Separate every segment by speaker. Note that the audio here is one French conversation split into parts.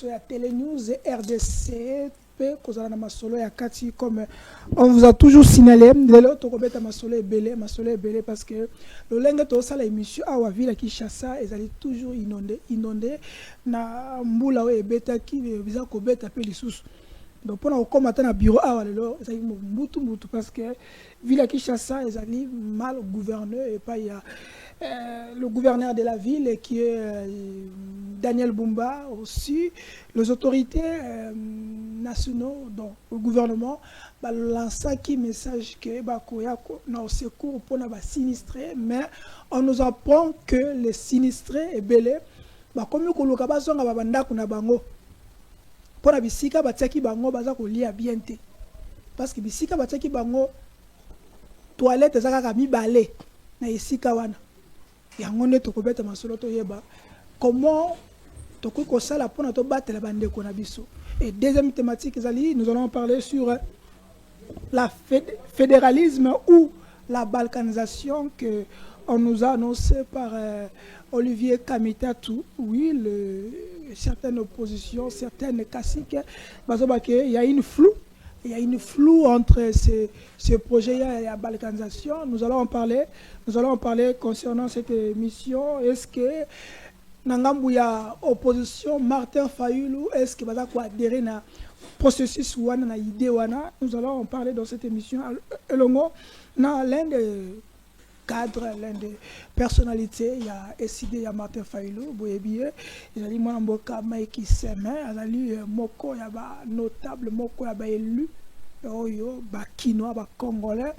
Speaker 1: liboso ya Télénews et RDC pe kozala na masolo ya kati comme on vous a toujours signalé lelo tokobeta masolo ebele parce que lolenge tosala émission awa ville Kinshasa ezali toujours inondé na mbula oyo ebetaki biza kobeta pe lisusu donc pour na koma ta na bureau awa lelo ezali mbutu parce que ville Kinshasa ezali mal gouverné et pas il y a le gouverneur de la ville qui est Daniel Bumba aussi, les autorités nationaux, donc le gouvernement, lancent un message que nous secours pour nous sinistrer, mais on nous apprend que les sinistrés et belés, comme nous avons pour la bisika batiaki bango baza ko lia bien te parce que bisika batiaki bango toilette ezaka mibale na esika wana yango nde tokobeta masolo toyeba comment tokoki kosala mpona tobatela bandeko na biso. Et deuxième thématique ezali nous allons parler sur la fédéralisme ou la balkanisation que on nous a annoncé par Olivier Kamitatou. Oui, certaines oppositions, certaines classiques, il y a une floue. Il y a une floue entre ces projets et la balkanisation. Nous allons en parler concernant cette émission. Est-ce que Nangambouya opposition Martin Fayoulou, est-ce que va adhérer à processus wana na idée wana? Nous allons en parler dans cette émission. Elongo, l'un des cadres, l'un des personnalités, il y a SID, il y a Martin Fayoulou, Boyebiye, il y a dit Mboka Maïki Seme, il y a dit Moko, il y a notable, Moko, il y a élu, Oyo, Kinois, Congolais,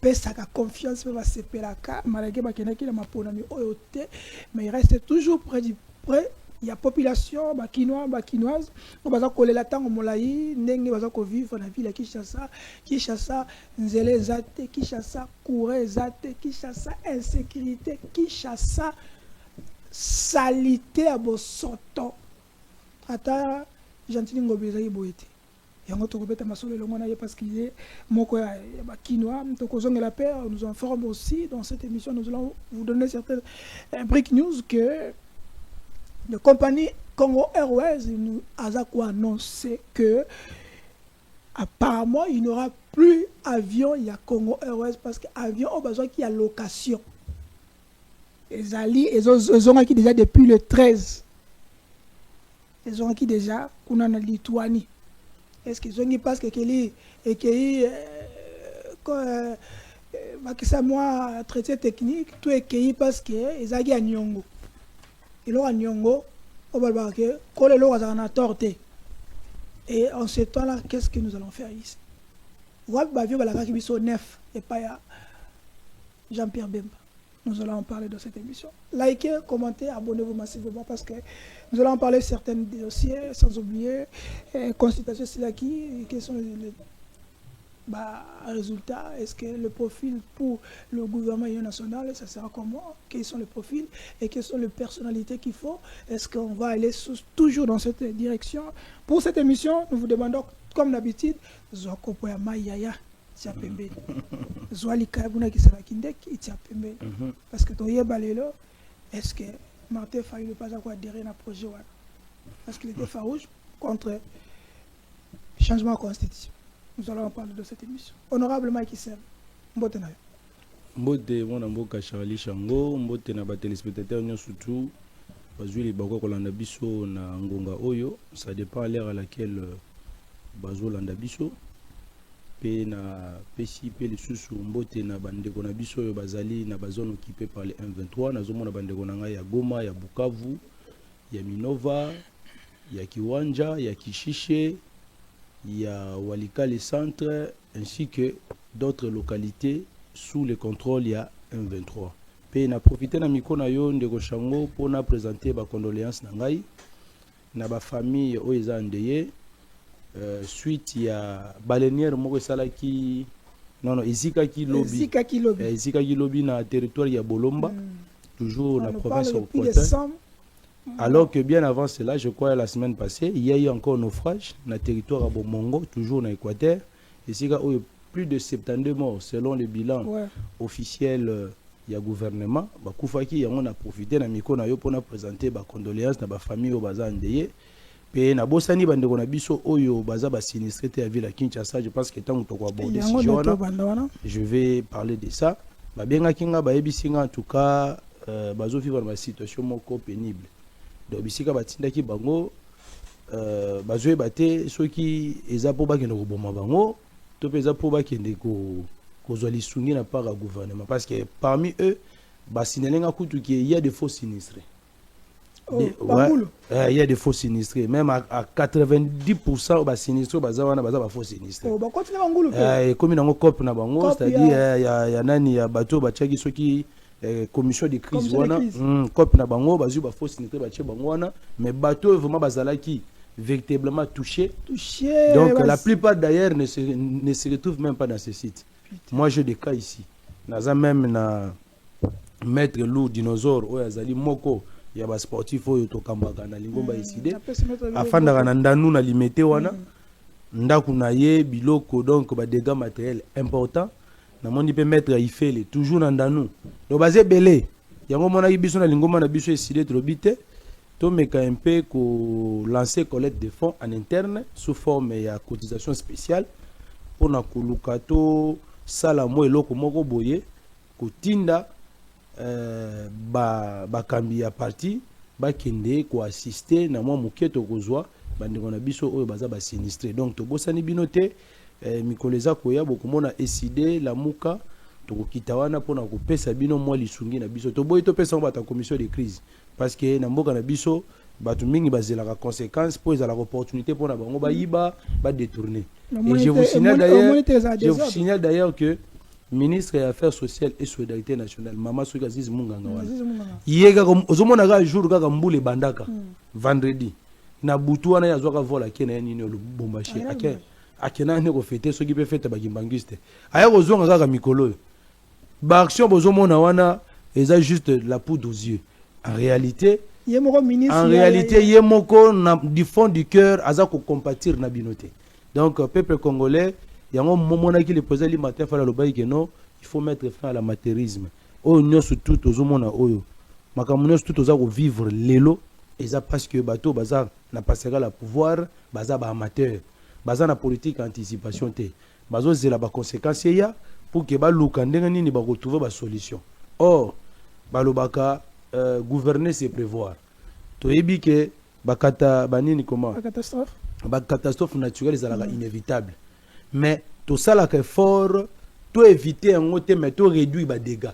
Speaker 1: pesa ka confiance, va se pelaka, malgré Bakenaki, la Maponami, Oyote, mais il reste toujours près. Il y a population kinoise on va coller la tango molai ndenge baza ko vivre na ville Kinshasa nzele zate Kinshasa couré zate Kinshasa insécurité Kinshasa salité à bosoto ata gentili ngobeza iboete yango tokobeta masolo longo na ye parce qu'il est moko ya bakinois tokozongela paix. Nous informe aussi dans cette émission, nous allons vous donner certaines break news que la compagnie Congo Airways nous a annoncé que apparemment il n'y aura plus avion, il y a Congo Airways parce que avion au besoin qu'il y a location. Ils ont acquis déjà depuis le 13. Ils ont acquis déjà qu'on a en Lituanie. Est-ce qu'ils ont dit parce que c'est moi traité technique tout est cueilli parce que ils ont gagné Nyongo. Et là, Nyongo, on va voir que quand les gens ont torté. Et en ce temps-là, qu'est-ce que nous allons faire ici? Neuf et pas Jean-Pierre Bemba. Nous allons en parler dans cette émission. Likez, commentez, abonnez-vous massivement parce que nous allons en parler de certains dossiers, sans oublier consultation Silaki, quels sont les résultats, est-ce que le profil pour le gouvernement national, ça sera comment, quels sont les profils et quelles sont les personnalités qu'il faut, est-ce qu'on va aller toujours dans cette direction. Pour cette émission, nous vous demandons, comme d'habitude, Zokopoya Mayaya, Tiapembe. Zoali Kabuna qui sera Kindek, Tiapembe. Parce que Toye Balelo, est-ce que Martin Fayoulou pas à adhérer à un projet parce qu'il était farouche contre le changement de constitution. Nous allons en parler de cette émission. Honorable Mike Issem, mbote na yo.
Speaker 2: Mbote mwana mboka Charlie Chango, mbote na ba téléspectateurs nyo surtout bazwi li bako kolanda biso na ngonga oyo, ça dépend à l'heure à laquelle bazo landa biso. Pe na pesi pe lisusu mbote na bandeko na biso oyo bazali na bazone occupée par les M23, nazomona bandeko na ngai ya Goma, ya Bukavu, ya Minova, ya Kiwanja, ya Kishishe, il y a Walikale Centre ainsi que d'autres localités sous le contrôle il y a M23. Pe na profiter na mikona yo ndeko Chango pour na présenter ba condoléances na ngai na ba famille oyo eza ndeye suite il y a baleinière moko salaki Izika ki lobby na territoire ya Bolomba toujours na province au Poitou. Alors que bien avant cela, je crois la semaine passée, il y a eu encore naufrage dans le territoire à Bomongo, toujours dans l'Équateur. Et c'est plus de 72 morts selon le bilan officiel du gouvernement. Koufaki, on a profité de la micro pour présenter des condoléances à la famille au Bazan Ndeye. pe na bosani bandeko na biso oyo baza ba sinistré te ya ville à Kinshasa. Je pense que tant qu'on aborder je vais parler de ça. Ba benga kinga ba ebisinga en tout cas bazo vivre dans une situation moko pénible. Donc bisika batindaki bango bazo ebate soki eza po bakende ko boma bango to peza po bakende ko kozwa lisungi na part ya gouvernement parce que parmi eux basinalenga kutu qui il y a des faux sinistrés. Il y a des faux sinistrés. Même à 90% bas sinistrés, bas faux sinistrés. Comme il y a un cop na bango, c'est-à-dire il y a nani ya bateau bachaki ceux qui commission de crise wana cop na bango bazu ba faux sinistrés bache bango wana mais bateau vraiment bazalaki véritablement touché. Donc la plupart d'ailleurs ne se retrouvent même pas dans ce site. Moi j'ai des cas ici. Naza même na maître loup dinosaure oyazali moko ya ba sportif oyo to kambaka na lingomba décidé afanda na ndanu na limité wana ndaku na ye biloko donc ba dégâts matériels importants na moni pe mettre ifele toujours na ndanu do bazé belé yango mona biso na lingomba na biso décidé to bité to meka un peu ko lancer collecte de fonds en interne sous forme ya cotisation spéciale pour na koluka to sala mo eloko moko boye kotinda bakambi ya parti bakende ko assister na mwa moketo kozwa bandeko na biso oyo baza ba sinistré donc to bosani binote mikoleza koya bokomona décider la muka to kokita wana pona ko pesa bino mwa lisungi na biso to boyi to pesa ba ta commission de crise parce que na mboka na biso batu mingi bazela ka conséquence pour la opportunité pona bango ba yiba ba détourner et je vous signale d'ailleurs que ministre des Affaires sociales et solidarité nationale Mama Soki Aziz Munganga wana yega ozomona ga jour ga mbule bandaka vendredi na butu wana yazwaka vola kena nini le bombashi akena ne ko fêter soki pe fête ba gimbangiste aya kozonga ga mikolo ba action bozomona wana eza juste la poudre aux yeux en réalité yemoko du fond du cœur aza ko compatir na binoté donc peuple congolais yango momona ki le président li matin fala lobai que non il faut mettre fin à l'amateurisme o nyoso tout ozomona oyo makamuno tout oza ko vivre lelo eza parce que bato baza na passera la pouvoir baza ba amateur baza na politique anticipation te bazo zela ba conséquences ya pour que ba luka ndenga nini ba retrouver ba solution or balobaka gouverner c'est prévoir to yebi que bakata banini comment ba catastrophe naturelle ezalaka inévitable mais tout ça là que fort tout éviter en côté mais tout réduire les dégâts.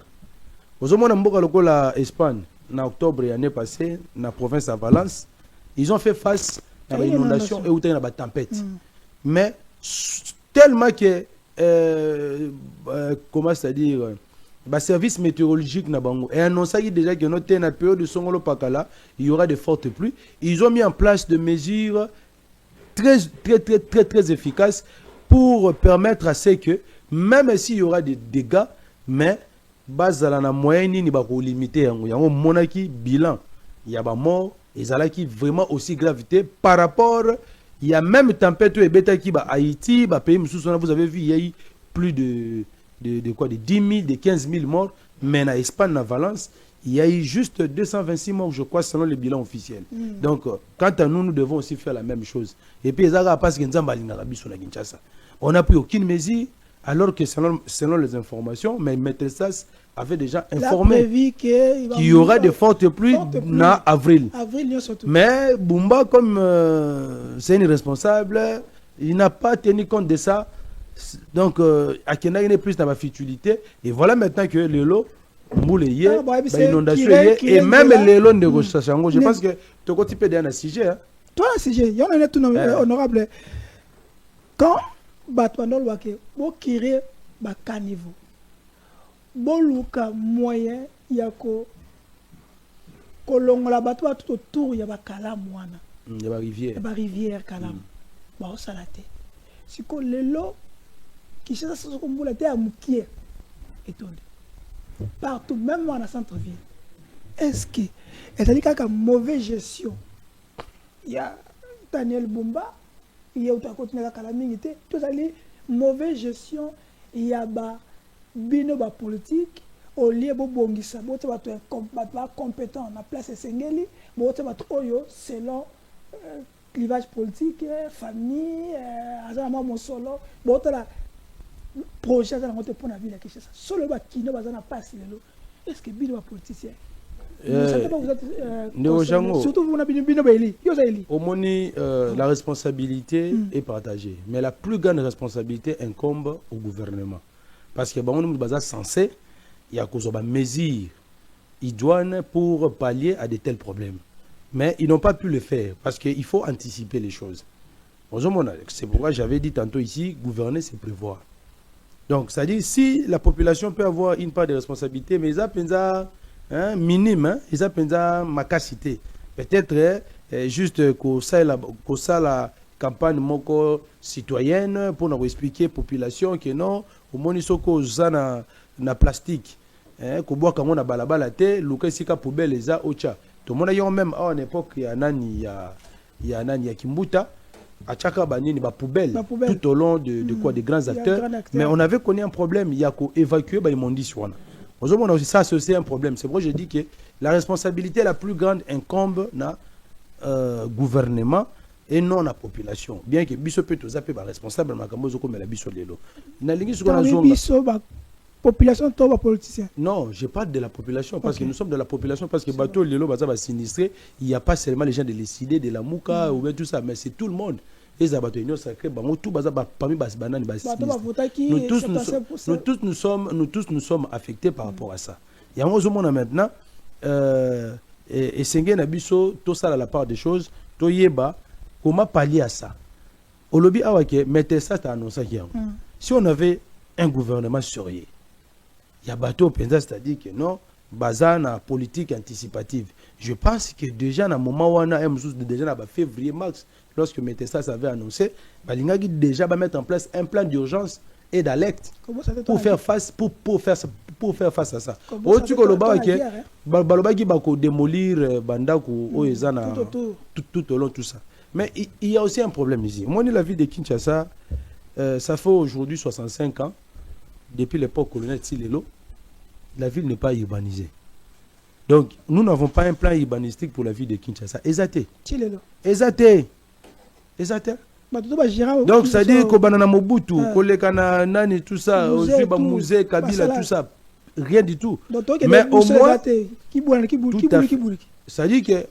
Speaker 2: Vous avez vu la Espagne en octobre l'année passée dans la province de Valence, ils ont fait face à l'inondation et à la tempête. Mais tellement que comment ça dire le service météorologique n'a bango et annoncé déjà que notre en période de Songolo Pakala, il y aura de fortes pluies. Ils ont mis en place des mesures très efficaces pour permettre à ce que même s'il y aura des dégâts mais bazala na moyen ni ba ko limiter yango monaki bilan il y a ba mort ezalaki vraiment aussi gravité par rapport il y a même tempête et beta qui ba Haïti ba pays mususu vous avez vu il y a eu plus de quoi de 10 000 de 15 000 morts mais en Espagne na Valence il y a eu juste 226 morts, je crois, selon le bilan officiel. Donc, quant à nous, nous devons aussi faire la même chose. Et puis, on n'a pris aucune mesure, alors que selon les informations, mais Métessas avait déjà informé qu'il y aura de fortes pluies en avril. Mais Bumba, comme c'est une responsable, il n'a pas tenu compte de ça. Donc, Akena est plus dans la futilité. Et voilà maintenant que le lot, inondation et même les lots de négociation. Je pense que tu as un petit peu d'un sujet.
Speaker 1: Toi, un sujet, il y en a tout honorable. Quand Batouandol Wake, bon kiré, ba caniveau, bon luka moyen, yako, kolongo la bateau tout autour, il y a ba kalamouana.
Speaker 2: Il y a ba rivière.
Speaker 1: Il y a ba rivière kalam. Ba o salate. Si ko le lot, qui cherche ce qu'on voulait à moukier, étonné. Partout, même dans la centre-ville. Est-ce que c'est-à-dire qu'il y a une mauvaise gestion? Il y a Daniel Bumba, il y a une calamité, tout ça, mauvaise gestion, il y a bino politique, au lieu de bongisa, il y a compétent, la place est sengeli, selon clivage politique, famille, azama mon solo, bon la projet dans notre point de vue la Kinshasa. Solo ba kino bazana passe lelo. Est-ce que bino ba politicien? Surtout vous n'avez bino baili. Yo zaili.
Speaker 2: Au moni la responsabilité est partagée, mais la plus grande responsabilité incombe au gouvernement. Parce que bon nous baza censé il y a cause de mesures idoines pour pallier à de tels problèmes. Mais ils n'ont pas pu le faire parce qu'il faut anticiper les choses. C'est pourquoi j'avais dit tantôt ici, gouverner, c'est prévoir. Donc, ça dit, si la population peut avoir une part de responsabilité, mais ils ont minime, ils ont ma capacité. Peut-être juste qu'on ça la campagne citoyenne pour nous expliquer à la population que non, au moins, ils sont na plastique. Qu'on boit comme on a balabala te, l'ouka sika poubelle les a ocha. Tout le monde a même à une époque, il y a Nani, Kimbuta, à Tchaka Banini, poubelle, tout au long de quoi, des grands acteurs. Mais on avait connu un problème, il y a qu'à évacuer les mondis sur nous. Ça, c'est un problème. C'est pourquoi je dis que la responsabilité la plus grande incombe na gouvernement et non la population. Bien que Bisso peut tout zapper responsable, mais la Bisso Lelo.
Speaker 1: Population ou politicien?
Speaker 2: Non, je parle de la population parce que nous sommes de la population parce que bateau Lelo va sinistré, il n'y a pas seulement les gens de l'ECD, de la Mouka ou bien tout ça, mais c'est tout le monde. Les abattoirs union sacrée, tout parmi banane nous tous nous sommes affectés par rapport à ça. Il y a un moment maintenant et Sengen Abisso tout ça à la part des choses, to yeba comment pallier à ça. Au lobby awake mettez ça t'as annoncé hier. Si on avait un gouvernement sérieux, il y a bateau penza, c'est-à-dire que non, bazana politique anticipative. Je pense que déjà dans le moment où on a déjà en février, mars, lorsque Metessa avait annoncé, Balingagi déjà va mettre en place un plan d'urgence et d'alerte pour faire face à ça. Au tu balobaki bako démolir bandaku oezana tout au long tout ça. Mais il y a aussi un problème ici. Moi, la ville de Kinshasa, ça fait aujourd'hui 65 ans. Depuis l'époque coloniale Tsilelo, la ville n'est pas urbanisée. Donc, nous n'avons pas un plan urbanistique pour la ville de Kinshasa. Exacté. Donc, ça dit que Banana Mobutu, Kolekana Nani, tout ça, Ozuba Musée, Kabila, tout ça, rien du tout. Mais au moins, ça dit que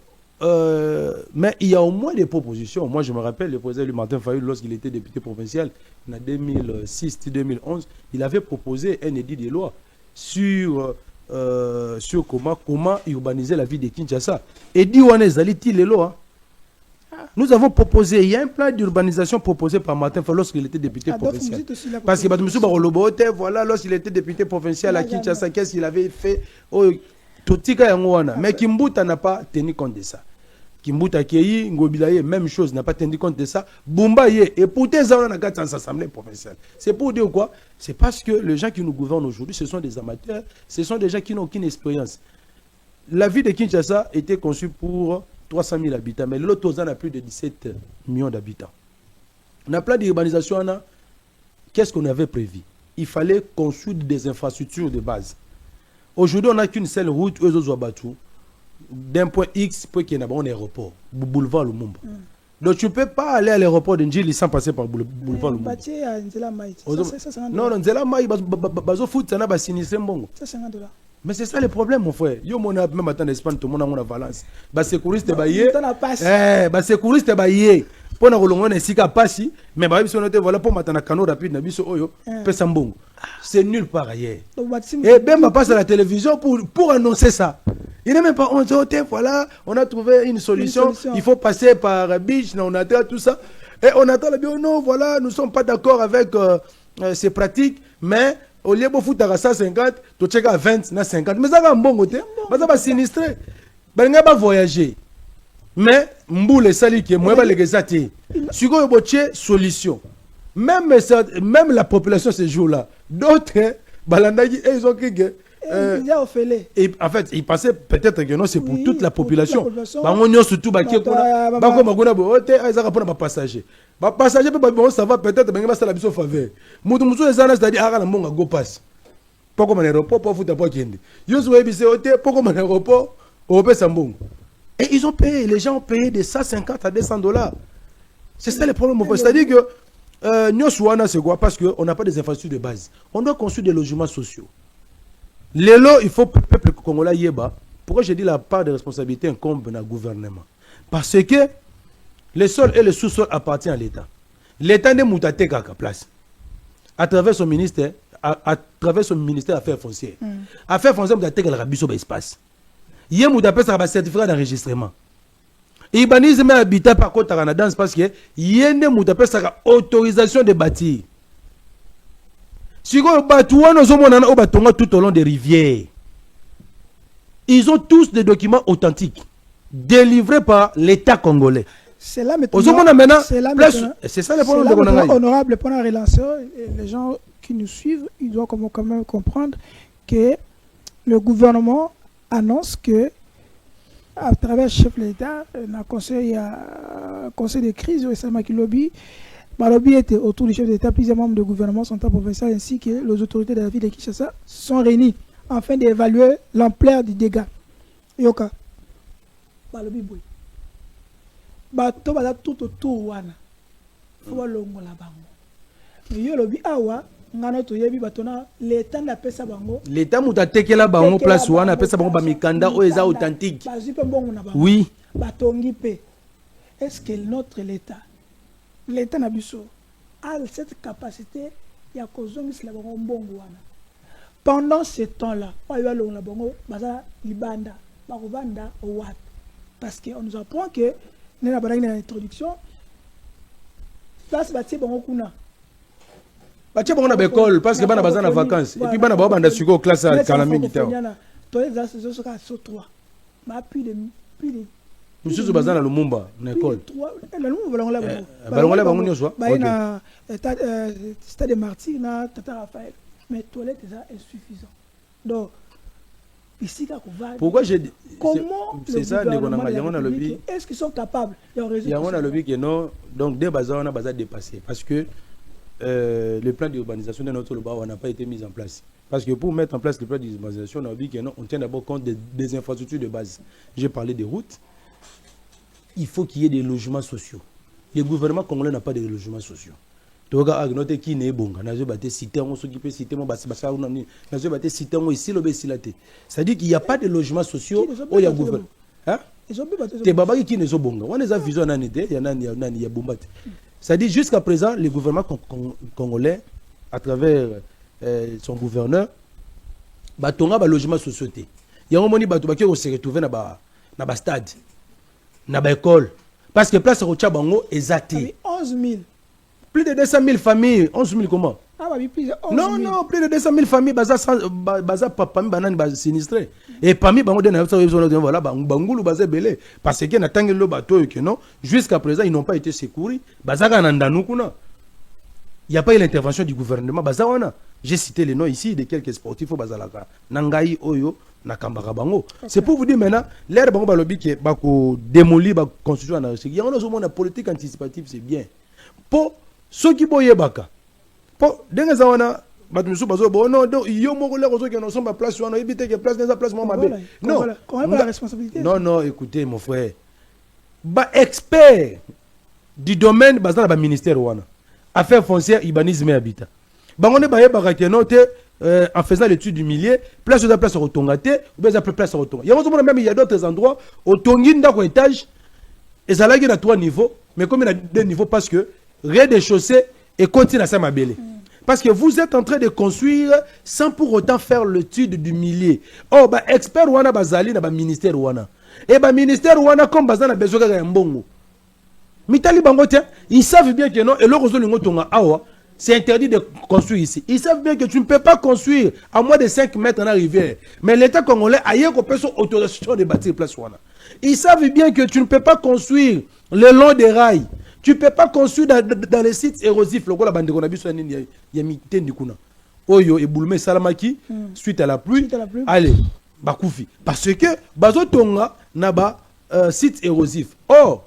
Speaker 2: mais il y a au moins des propositions. Moi, je me rappelle le président Martin Fayulu, lorsqu'il était député provincial en 2006-2011, il avait proposé un édit de loi sur comment urbaniser la ville de Kinshasa. Édit Wanezaliti les lois. Nous avons proposé, il y a un plan d'urbanisation proposé par Martin Fayulu lorsqu'il était député provincial. Parce que voilà, lorsqu'il était député provincial à Kinshasa, qu'est-ce qu'il avait fait? Mais Kimbuta n'a pas tenu compte de ça. Kimbuta Keyi, Ngobilaye, même chose, n'a pas tenu compte de ça. Bumbaye, et pour tes dans la assemblée provinciale. C'est pour dire quoi? C'est parce que les gens qui nous gouvernent aujourd'hui, ce sont des amateurs, ce sont des gens qui n'ont aucune expérience. La ville de Kinshasa était conçue pour 300 000 habitants, mais l'autre zone a plus de 17 millions d'habitants. On a plein d'urbanisation, qu'est-ce qu'on avait prévu? Il fallait construire des infrastructures de base. Aujourd'hui, on n'a qu'une seule route, d'un point X pour qu'il y ait un aéroport, boulevard Lumumba. Donc tu ne peux pas aller à l'aéroport de Ndjili sans passer par boulevard Lumumba. Non, Nzela Maï, bazo foot, ça n'a pas sinistré mbongo. Mais c'est ça le problème, mon frère. Yo mon a même en Espagne, tout le monde a Valence. Bah sécuriste baillé. Bah sécuriste baillé. Pour na rolongo na sika passi, mais bah si on était voilà pour matana canot rapide na biso oyo, pesa mbongo. C'est nulle part ailleurs. Et Bemba passe à la télévision pour annoncer ça. Il n'est même pas on dit voilà, on a trouvé une solution. Il faut passer par Beach, on attend tout ça. Et on attend le bio, non, voilà, nous ne sommes pas d'accord avec ces pratiques, mais au lieu de foutre à 150, tu checkes à 20, na 50. Mais ça va un bon côté, ça va sinistré. Ben on va voyager. Mais mboule sali qui est moi les gesati. Si vous avez solution. Même la population ce jour-là, d'autres balandagi ils ont crié. Et en fait, ils pensaient peut-être que non, c'est pour toute la population. On surtout passager. Passager ça va peut-être ça la biso faveur. Mutu les gens c'est-à-dire ara na monga go pass. Pas comme un aéroport pour foutre pas kende. Yo so ebise hotel pas comme un aéroport au Sambong. Et ils ont payé, les gens ont payé de 150 à 200 $. C'est ça le problème. C'est-à-dire que nous, c'est quoi? Parce qu'on n'a pas des infrastructures de base. On doit construire des logements sociaux. Les lots, il faut que le peuple congolais y ait bas. Pourquoi je dis la part de responsabilité incombe dans le gouvernement? Parce que le sol et le sous-sol appartiennent à l'État. L'État n'est moutaté qu'à place. À travers son ministère, à travers son ministère Affaires foncières. Affaires foncières, moutaté qu'à l'Arabie espace. Il y a moutaté ça va certificat d'enregistrement. Urbanisme et habitat par contre à danse parce que il y a une moutaté ça autorisation de bâtir. Si vous avez tout au long des rivières, ils ont tous des documents authentiques délivrés par l'État congolais.
Speaker 1: C'est là maintenant. C'est
Speaker 2: ça le problème.
Speaker 1: Honorable, pendant la relance, les gens qui nous suivent, ils doivent quand même comprendre que le gouvernement annonce que, à travers le chef de l'État, le conseil de crise, le lobby, Malobi était autour du chef d'État, plusieurs membres du gouvernement sont professeurs ainsi que les autorités de la ville de Kinshasa sont réunis afin d'évaluer l'ampleur du dégât. Yoka. Malobi boy. Bato bala tout autour wana. Faut longo la bango. Mais yo lobi awa ngana to yebi batona l'État na pesa bango.
Speaker 2: L'État muta tekela bango place wana pesa bango ba mikanda o eza authentique.
Speaker 1: Bazi pe mbongo na bango.
Speaker 2: Oui.
Speaker 1: Batongi pe. Est-ce que notre l'État na biso a cette capacité ya kozongisa bango mbongo wana? Pendant ce temps-là, on va longo la bango baza libanda, bakovanda au wat. Parce qu'on nous apprend que dans l'introduction, place bâti bango kuna.
Speaker 2: Bâti bango na l'école parce que bana baza na vacances et puis bana ba banda suko classe à Kalami Gitao.
Speaker 1: Toi les associations sont sur 3. Ma plus de
Speaker 2: Monsieur baza na Lumumba na école.
Speaker 1: La Lumumba balongola bango.
Speaker 2: Balongola bango nyoso.
Speaker 1: Ba na stade de Martyrs na Tata Raphaël. Mais toilette est insuffisant. Donc ici,
Speaker 2: pourquoi j'ai dit
Speaker 1: comment
Speaker 2: c'est ça
Speaker 1: est-ce qu'ils sont capables?
Speaker 2: Il y a un lobby qui non, donc des bases on a besoin dépassé parce que le plan d'urbanisation de notre lobby n'a pas été mis en place. Parce que pour mettre en place le plan d'urbanisation, on a dit que non, on tient d'abord compte des infrastructures de base. J'ai parlé des routes. Il faut qu'il y ait des logements sociaux. Le gouvernement congolais n'a pas de logements sociaux. Toga noté qui n'est bon, n'a pas été cité, on s'occupe cité, mon basse, n'a pas été cité, on ici l'obésilité. C'est-à-dire qu'il n'y a pas de logements sociaux où il y a gouvernement. Hein? Tes babas qui ne sont bons. On les a vus en année, il y en a, il y a bombat. C'est-à-dire jusqu'à présent, le gouvernement congolais, à travers son gouverneur, batonga ba logement société. Il y a un moment où on se retrouve dans ba stade, dans ba école, parce que place au Tchabango est zaté.
Speaker 1: 11 000.
Speaker 2: Plus de 200 000 familles. 11 000 comment?
Speaker 1: Ah, bah, plus de 11 000.
Speaker 2: Non, plus de 200 000 familles, parmi les sinistrés. Et parmi les voilà, Bangoulou, Belé. Parce qu'il y a un bateau que non, jusqu'à présent, ils n'ont pas été secourus. Il n'y a pas eu l'intervention du gouvernement. J'ai cité les noms ici de quelques sportifs au Bazalaka. Nangaï, Oyo, Nakambara Bango. C'est pour vous dire maintenant, l'air Bango Balobi qui est démoli, constitué en Afrique. Il y a une politique anticipative, c'est bien. Pour ceux qui boyent baka pour denga zawana batumisu bazo bo non donc yo moko le rezo qui ne sont pas place wana éviter que place dans place moi mabe non
Speaker 1: comment la responsabilité
Speaker 2: non écoutez mon frère ba expert du domaine bazana ba ministère wana affaires foncières urbanisme et habitat bango ba yeba ka note en faisant l'étude du milieu place de place retongate ou bien place retonga il y a même il y a d'autres endroits au tongi ndako étage et ça là il y a 3 niveaux mais comme il y a 2 niveaux parce que rez-de-chaussée et continue à s'amabéler. Parce que vous êtes en train de construire sans pour autant faire l'étude du milieu. Oh, bah, expert wana bazali na ba ministère wana. Et bah, ministère wana comme bazana besoin de mbongo. Mitali bango tiens, ils savent bien que non, et le réseau lingo tonga awa, c'est interdit de construire ici. Ils savent bien que tu ne peux pas construire à moins de 5 mètres en rivière. Mais l'État congolais a eu autorisation de bâtir place wana. Ils savent bien que tu ne peux pas construire le long des rails. Tu ne peux pas construire dans les sites érosifs. Le bande il y a mité du kuna. Oyo et boulme salamaki suite à la pluie. Allez, bakoufi. Parce que bazo tonga na ba site érosif. Or,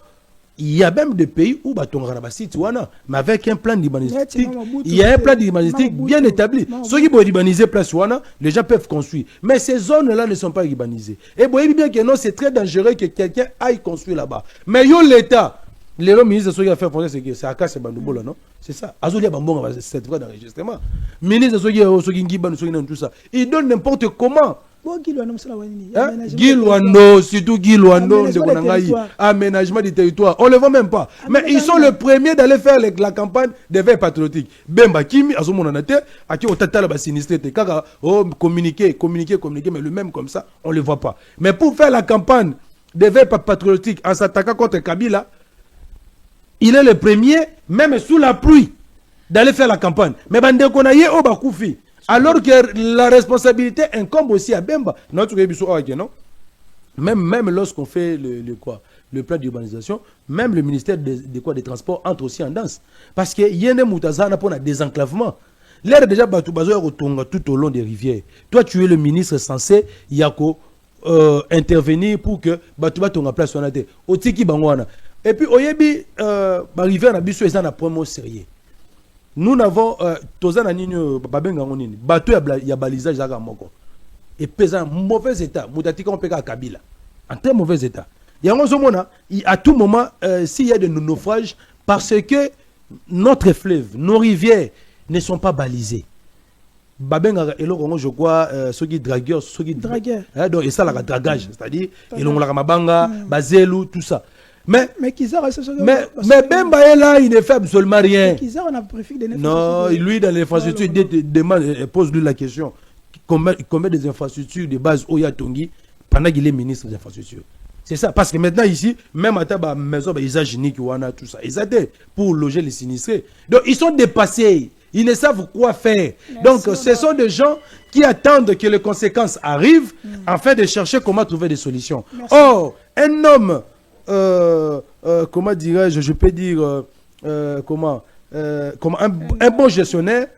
Speaker 2: il y a même des pays où batonga na ba site wana, mais avec un plan d'urbanistique. Il y a un plan d'urbanistique bien établi. Ceux qui vont urbaniser place wana, les gens peuvent construire. Mais ces zones-là ne sont pas urbanisées. Et vous voyez bien que non, c'est très dangereux que quelqu'un aille construire là-bas. Mais yo l'État Les ministres qui a fait français c'est à casse bandobola non c'est ça azolia bambonga cette fois d'enregistrement ministre tout ça il donne n'importe comment Guilwando, surtout Guilwando, aménagement du territoire. On ne le voit même pas. Mais ils sont les premiers d'aller faire la campagne des veilles patriotiques. Bemba Kimi, à ce moment-là, à qui on t'a sinistré, communiquer, mais le même comme ça, on ne le voit pas. Mais pour faire la campagne des veilles patriotiques en s'attaquant contre Kabila, il est le premier, même sous la pluie, d'aller faire la campagne. Mais Bandekonaye Obakoufi. Alors que la responsabilité incombe aussi à Bemba. Même lorsqu'on fait le plan d'urbanisation, même le ministère des Transports entre aussi en danse. Parce que y a des moutazana pour un désenclavement. L'air déjà tout au long des rivières. Toi, tu es le ministre censé intervenir pour que Batouba tonga place sur la terre. Otiki bangwana. Et puis, oyebi, rivière na biso ezana promo sérieux. Nous n'avons tozana nini babenga ngonini bateau ya balisage zaka moko et pesant mauvais état mutatika on peka Kabila en très mauvais état yango zomona à tout moment s'il y a des naufrages parce que notre fleuve nos rivières ne sont pas balisées babenga eloko je crois ceux qui dragueurs donc et ça la dragage c'est-à-dire elongola mabanga bazelu tout ça. Mais Bemba est là, il ne fait absolument rien. Non, lui, dans l'infrastructure, il pose lui la question. Combien des infrastructures de base Oya Tongi pendant qu'il est ministre des infrastructures? C'est ça. Parce que maintenant, ici, même à ta maison, ils ont tout ça. Ils aident pour loger les sinistrés. Donc, ils sont dépassés. Ils ne savent quoi faire. Donc, ce sont des gens qui attendent que les conséquences arrivent afin de chercher comment trouver des solutions. Or, un homme... comment dirais-je, je peux dire comment un bon gestionnaire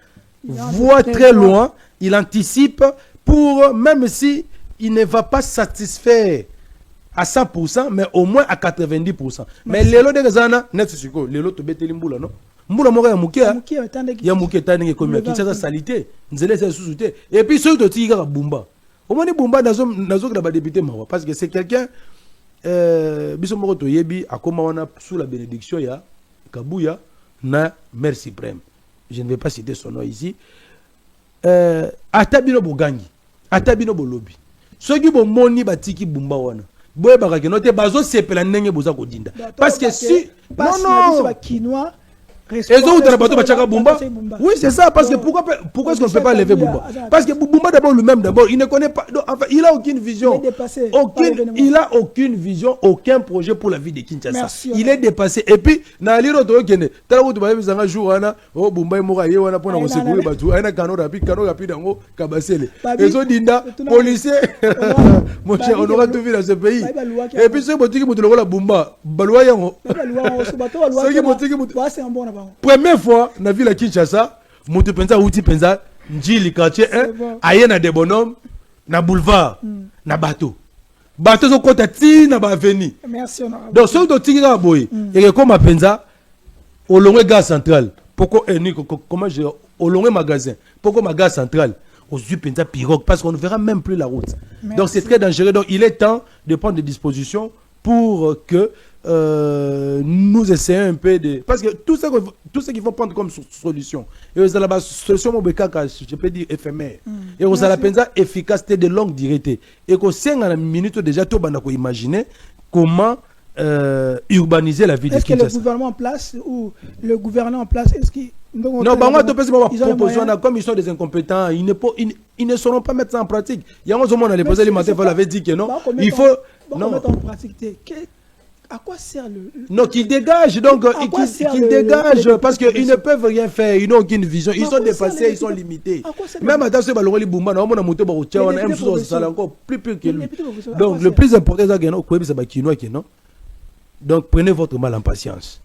Speaker 2: voit très loin, il anticipe pour, même si il ne va pas satisfaire à 100%, mais au moins à 90%. Mais les lots de Gazana, net c'est quoi? Les lots de Betelimboula, non? Mboula mora ya muke tandenge comme ya Kinshasa salité, nzele c'est sous-souté. Et puis ceux de Tiga Bumba. Au moins Bumba nazo que la député mawa parce que c'est quelqu'un Bisomoko Toyebi a comment sous la bénédiction ya Kabouya na mère suprême. Je ne vais pas citer son nom ici. Atabino Bogangi, Atabino Bolobi. Ceux qui bon moni batiki bumba wana. Boye bakake note bazo sepela ndenge boza kodinda. Parce que si non et donc, oui, c'est ça, parce que pourquoi est-ce qu'on ne peut pas lever Bumba? Parce que Bumba, d'abord, lui-même, il ne connaît pas, enfin, il n'a aucune vision. Il n'a aucune vision, aucun projet pour la vie de Kinshasa. Il est dépassé. Et puis, dans l'île de Okene, tu as vu un jour, Bumba est mort, il a pour sécurité, il a un canot rapide, Kabasele. Et so dinda, policier, mon cher, on aura tout vu dans ce pays. Et puis, ceux qui ont la Bumba, Baloua Yango. Ceux qui ont première fois na ville à Kinshasa, mutu penza uti penza njili quartier 1 aye na des bonhommes na boulevard na bateau. Bateau so kota ti na ba avenue. Merci honorable. Donc so to tinga boy et comme penza au long gare central. Pourquoi comment je au long magasin. Pourquoi ma gare centrale aux yeux penza pirogue parce qu'on ne verra même plus la route. Merci. Donc c'est très dangereux. Donc il est temps de prendre des dispositions pour que nous essayons un peu de... Parce que tout ce qu'il faut prendre comme solution, et vous avez la solution, je peux dire éphémère, et vous avez la efficacité de longue durée. Et que 5 minutes déjà, tout le monde peut imaginer comment urbaniser la ville de Kinshasa.
Speaker 1: Est-ce que le gouvernement en place ou le gouverneur en place, est-ce qu'il...
Speaker 2: Non, comme ils sont des incompétents, ils ne sauront pas mettre ça en pratique. Il y a un moment, on allait poser les matins, vous l'avez dit que non. Il faut...
Speaker 1: Non, mettre en pratique. À quoi sert le...
Speaker 2: Non, qu'ils dégagent, donc, qu'ils dégagent, parce qu'ils ne peuvent rien faire, ils n'ont aucune vision, ils sont dépassés, ils sont limités. Même à ce ballon, les Boumba, on a monté au Tchao, on a encore plus que lui. Donc, le plus important, c'est non. Donc, prenez votre mal en patience.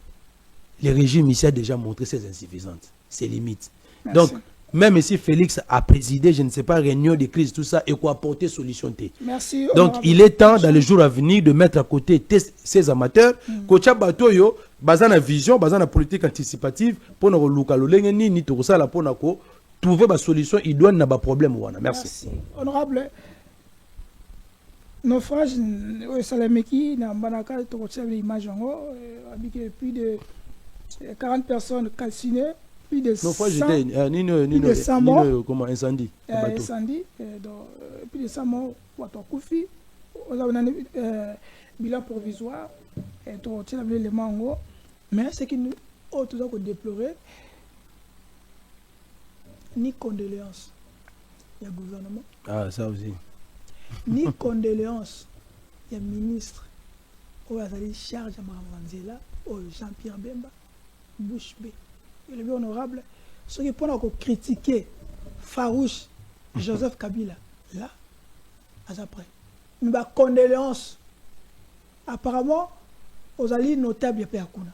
Speaker 2: Le régime ici a déjà montré ses insuffisances, ses limites. Donc, même si Félix a présidé, je ne sais pas, réunion de crise, tout ça, et quoi apporter solution.
Speaker 1: Merci.
Speaker 2: Donc, il est temps, dans les jours à venir, de mettre à côté ces amateurs, Kocha Batoyo, basant la vision, basant la politique anticipative, pour nous localiser, ni tout ça, pour nous trouver une solution, il doit y avoir un problème. Merci.
Speaker 1: Honorable, naufrage au Salameki, dans Banaka, tu retires l'image en haut, avec plus de 40 personnes calcinées, plus de 100,
Speaker 2: plus
Speaker 1: de 100 morts.
Speaker 2: Comment incendie
Speaker 1: Incendie, donc, plus de 100 morts, Koufi, on a un bilan provisoire, et tu retires l'élément en haut. Mais ce qui nous a déploré, ni condoléances, il y a le gouvernement.
Speaker 2: Ah, ça aussi.
Speaker 1: Ni condoléances, il y a le ministre, ou la charge à Mavanzela, ou Jean-Pierre Bemba, Bouche B. Il est honorable. Ceux qui pendant qu'on critiquer farouche Joseph Kabila, là, après. Mais bah, condoléances. Apparemment, aux alliés notables de Péakuna.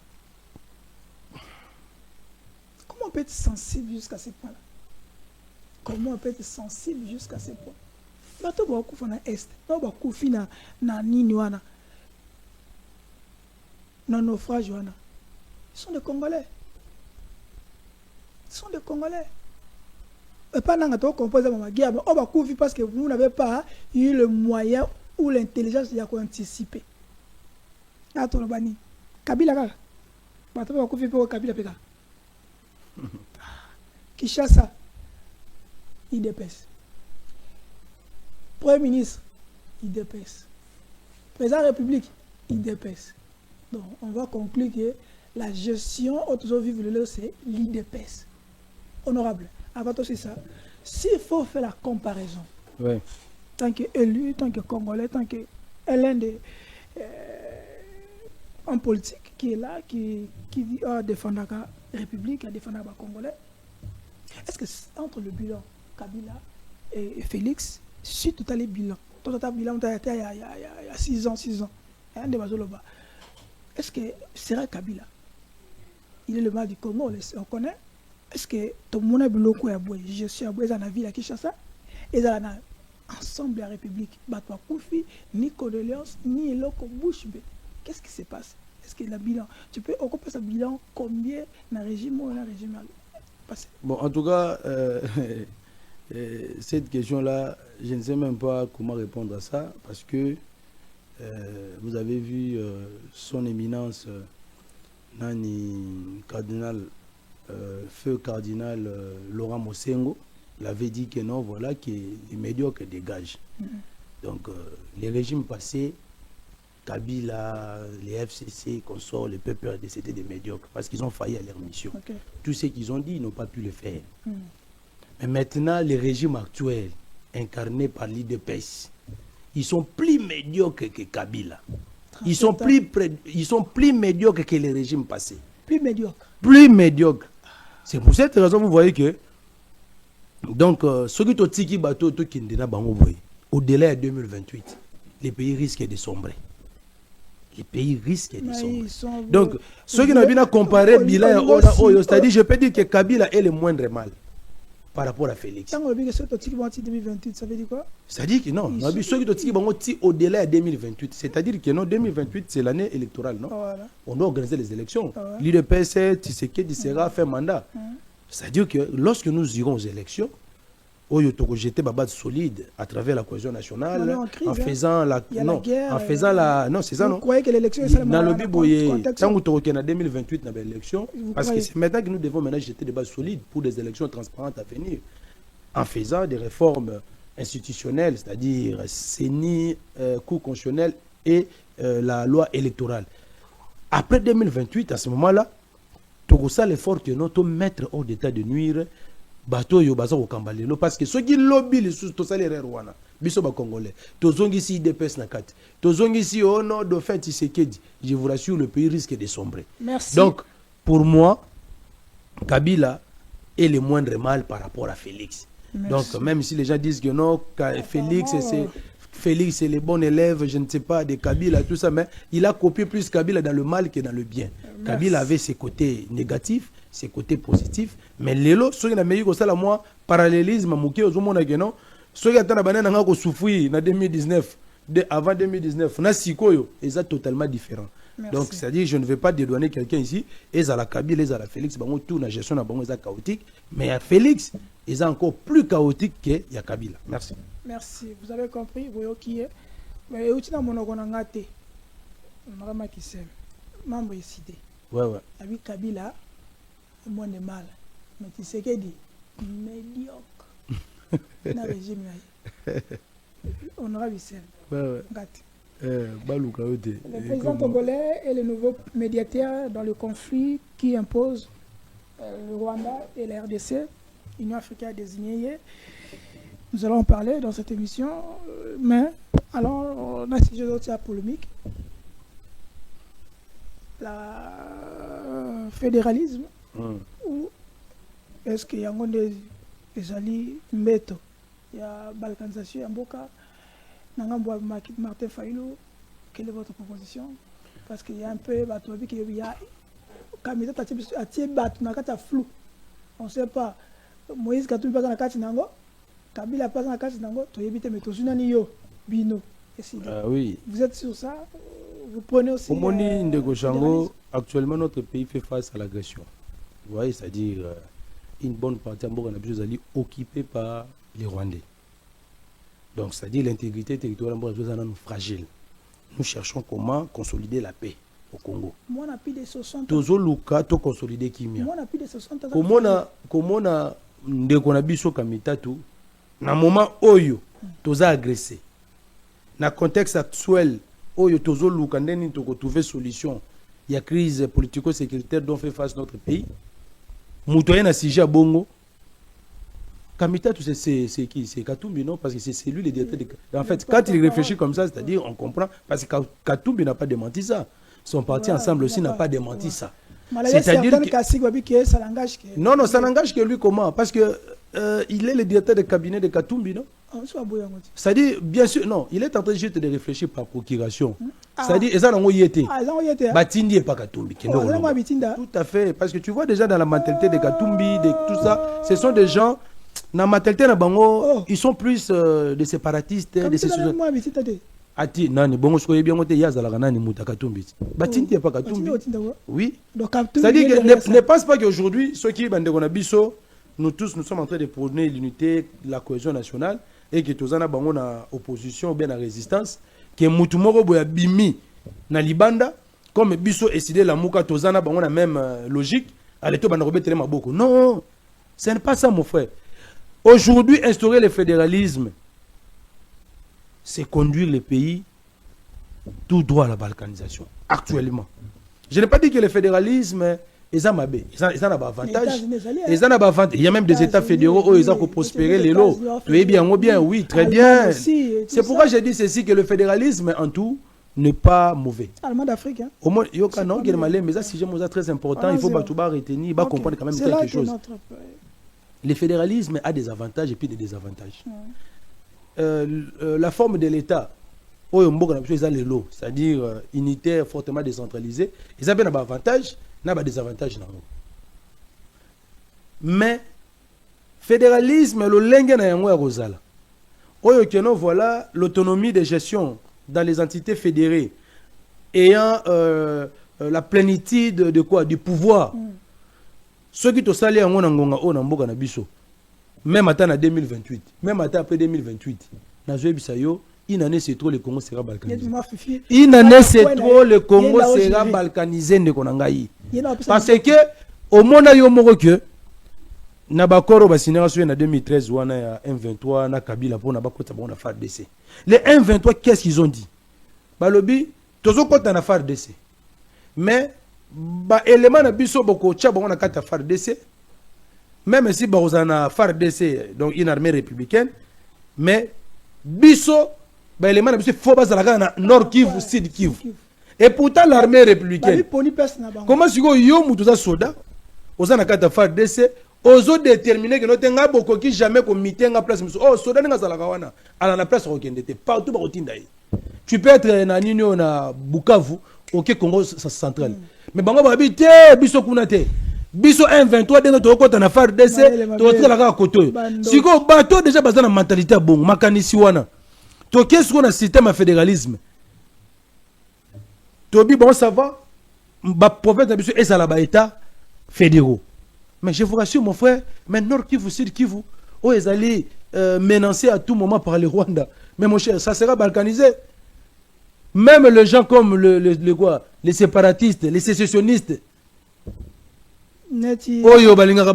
Speaker 1: Comment on peut être sensible jusqu'à ce point-là? Comment on peut être sensible jusqu'à ce point? Bato ba kufa na est, na ba kufi na nini wana. Na naufrage wana. Ils sont des Congolais. Ils sont des Congolais. Et pas dans ton composé ma guerre, on va kufi parce que vous n'avez pas eu le moyen ou l'intelligence de anticiper. Na to bani. Kabila kaka. Bato ba kufi pour Kabila peka. Kinshasa, IDPS. Premier ministre, IDPS. Président de la République, IDPS. Donc, on va conclure que la gestion autour c'est l'IDPS. Honorable. Avant tout, c'est ça. S'il faut faire la comparaison,
Speaker 2: ouais.
Speaker 1: Tant qu'élu, tant que Congolais, tant que l'un des en politique qui est là, qui défend la République, qui défend les Congolais, est-ce que entre le bilan Kabila et Félix, si tout les bilans, tout le bilan il y a 6 ans, est-ce que sera Kabila? Il est le mal du Congo, on connaît. Est-ce que tout le monde est bloqué à boire? Je suis à boire dans la ville à Kinshasa, et dans ensemble de la République, Batwa Koufi, ni condoléances, ni Eloko Bouche B. Qu'est-ce qui se passe? Est-ce que le bilan, tu peux occuper ce bilan combien dans le régime ou dans le régime passé? Bon,
Speaker 2: en tout cas, cette question-là, je ne sais même pas comment répondre à ça, parce que vous avez vu son éminence, Nani Cardinal, feu cardinal Laurent Mosengo, l'avait dit que non, voilà, que les médiocres dégagent. Donc, les régimes passés, Kabila, les FCC, consorts, les peuples, c'était des médiocres parce qu'ils ont failli à leur mission. Okay. Tout ce qu'ils ont dit, ils n'ont pas pu le faire. Mais maintenant, les régimes actuels, incarnés par l'IDPS, ils sont plus médiocres que Kabila. Ils sont plus médiocres que les régimes passés.
Speaker 1: Plus médiocres.
Speaker 2: Plus médiocres. C'est pour cette raison que vous voyez que, donc, ceux qui ont tiki bateau, au-delà de 2028, les pays risquent de sombrer. Les pays risquent de sombrer. Donc, ceux qui n'ont pas comparé bilan, c'est-à-dire, je peux dire que Kabila est le moindre mal par rapport à Félix.
Speaker 1: Ça veut dire quoi?
Speaker 2: C'est-à-dire que non, ceux qui ont au-delà de 2028, c'est-à-dire que non, 2028, c'est l'année électorale, non? Voilà. On doit organiser les élections. Voilà. L'IDPS, Tshisekedi sera fait mandat. C'est-à-dire que lorsque nous irons aux élections, jeter Babat solide à travers la cohésion nationale, en faisant la non, c'est ça, non? Vous croyez que l'élection est dans le biboye tant que tu en 2028 dans l'élection, parce que c'est maintenant que nous devons jeter des bases solides pour des élections transparentes à venir, en faisant des réformes institutionnelles, c'est-à-dire CENI, Cour constitutionnelle et la loi électorale. Après 2028, à ce moment-là, tu as l'effort que notre maître hors d'état de nuire bateau yo baza ko kambalelo parce que ceux qui lobby les sous to salaire rwanda biso ba congolais tozongi si IDPS na kati tozongi si ono de fait Tshisekedi, je vous rassure, le pays risque de sombrer. Merci. Donc pour moi Kabila est le moindre mal par rapport à Félix. Merci. Donc même si les gens disent que non, Félix est le bon élève, je ne sais pas, de Kabila, tout ça, mais il a copié plus Kabila dans le mal que dans le bien. Merci. Kabila avait ses côtés négatifs, ses côtés positifs, mais Lelo, ceux qui ont mis ça, moi, parallélisme, Mouké, aux hommes, ceux qui ont souffert en 2019, avant 2019, ils sont totalement différents. Merci. Donc, c'est-à-dire, je ne vais pas dédouaner quelqu'un ici, ils ont la Kabila, ils ont la Félix, tout la gestion est chaotique, mais à Félix, ils sont encore plus chaotique que Kabila. Merci.
Speaker 1: Merci. Vous avez compris, vous voyez qui est. mais euti na monoko na nga te honorable Macky Sall membre décidé
Speaker 2: ouais
Speaker 1: abi Kabila moins de mal mais Tshisekedi médiocre na régime na honorable Sall
Speaker 2: ouais
Speaker 1: ngati
Speaker 2: baluka ote
Speaker 1: le président togolais est le nouveau médiateur dans le conflit qui impose le Rwanda et la RDC. L'Union africaine a désigné hier. Nous allons en parler dans cette émission. Mais, alors, on a un sujet d'autre polémique. La fédéralisme. Ou est-ce qu'il y a des alliés métaux? Il y a balkanisation, il y a Mboka. Martin Faïlou, quelle est votre proposition? Parce qu'il y a un peu, il y a candidat à tirer battu na kata flou. On ne sait pas. Moïse Katumbi pas na kati nango. Kabila pas na kati nango. To yebite mais to sunani yo bino.
Speaker 2: Ah oui.
Speaker 1: Vous êtes sur ça? Vous prenez aussi.
Speaker 2: Omoni Ndeko Chango, actuellement notre pays fait face à l'agression. Vous voyez, c'est-à-dire une bonne partie de Mboka est occupée par les Rwandais. Donc c'est-à-dire l'intégrité territoriale de Mboka est fragile. Nous cherchons comment consolider la paix au Congo.
Speaker 1: Moi, on a plus de 60 ans.
Speaker 2: Tozo Luka, to consolider Kimia.
Speaker 1: Moi, on a plus de 60 ans.
Speaker 2: Comment on a ndeko na biso kamitatu na moment oyo toza agressé. Na contexte actuel oyo tozo Luka ndeni to trouver solution. Il y a crise politico-sécuritaire dont fait face notre pays. Mutoye na sujet bongo. Kamitatu c'est qui? C'est Katumbi, non? Parce que c'est lui le directeur de... En fait, quand il réfléchit comme ça, c'est-à-dire on comprend parce que Katumbi n'a pas démenti ça. Son parti ensemble aussi n'a pas démenti ça.
Speaker 1: C'est-à-dire que ça n'engage que...
Speaker 2: Non, ça n'engage que lui comment? Parce que il est le directeur de cabinet de Katumbi, non? C'est-à-dire, bien sûr, non, il est en train juste de réfléchir par procuration. C'est-à-dire, et ça, on y était. Batindi et pas Katumbi. Tout à fait. Parce que tu vois déjà dans la mentalité de Katumbi, de tout ça, ce sont des gens, dans la mentalité de Bango, ils sont plus des séparatistes, des sécessionnistes. Ati nani bongo sokoye bien ngote yaza la nani muta Katumbi. Batindi pas Katumbi. Oui. C'est-à-dire ne pense pas qu'aujourd'hui ceux qui bande na biso nous tous nous sommes en train de prôner l'unité, la cohésion nationale et que tozana bango na opposition ou bien na résistance que mutu moko boya bimi na libanda comme biso décidé la muka tozana bango na même logique allez to banda robetele maboko. Non, ce n'est pas ça mon frère. Aujourd'hui instaurer le fédéralisme c'est conduire le pays tout droit à la balkanisation, actuellement. Je n'ai pas dit que le fédéralisme est un avantage. Il y a même des États fédéraux où ils ont prospéré les lots. Bien, oui, très bien. C'est pourquoi j'ai dit ceci, que le fédéralisme en tout n'est pas mauvais.
Speaker 1: Allemand d'Afrique.
Speaker 2: Au moins, il y a mais ça, si j'aime très important, il faut retenir, il faut comprendre quand même quelque chose. Le fédéralisme a des avantages et puis des désavantages. La forme de l'État, c'est-à-dire unitaire, fortement décentralisé, ils ont bien des avantages, des désavantages. Mais fédéralisme, le lingue na yango ya rozala. Voilà l'autonomie de gestion dans les entités fédérées ayant la plénitude de quoi? Du pouvoir. Ceux qui te salé en ngonga o na mboka na biso. Même à 2028, même après 2028, une année c'est trop, le Congo sera balkanisé. Une année c'est trop, le Congo sera balkanisé. Parce que, au monde où on que, Nabakoro va signer en 2013 ou en M23, na Kabila pour Nabakota pour la FARDC. Les M23, qu'est-ce qu'ils ont dit? Balobi, toujours quand on a FARDC. Mais, élément na biso boko tcha bon on a kata FARDC. Même si Barozana FARDC, donc une armée républicaine, mais Bisso, les gens ne faut pas la Nord Kivu, Sud Kivu. Et pourtant l'armée républicaine. Comment si vous yo mutuza soda, ozana kata FARDC, ozo déterminer que notre nga boko qui jamais comité nga place oh soda nga zala kawana, ala na place okendete partout barotinda. Tu peux être na nino na Bukavu, OK Congo central. Mais bango ba habite biso kunate. Biso 1-23 de notre côté na FARDC to tla ka koto siko bato déjà bazana mentalité bon makanisi wana to qu'est-ce qu'on a système fédéralisme to bi bon ça va ba prophète biso et ça la ba état fédéraux mais je vous rassure mon frère mais Nord Kivu Sud Kivu où ils allaient menacés à tout moment par le Rwanda mais mon cher ça sera balkanisé Même les gens comme les séparatistes, les sécessionnistes. Oyo balingaka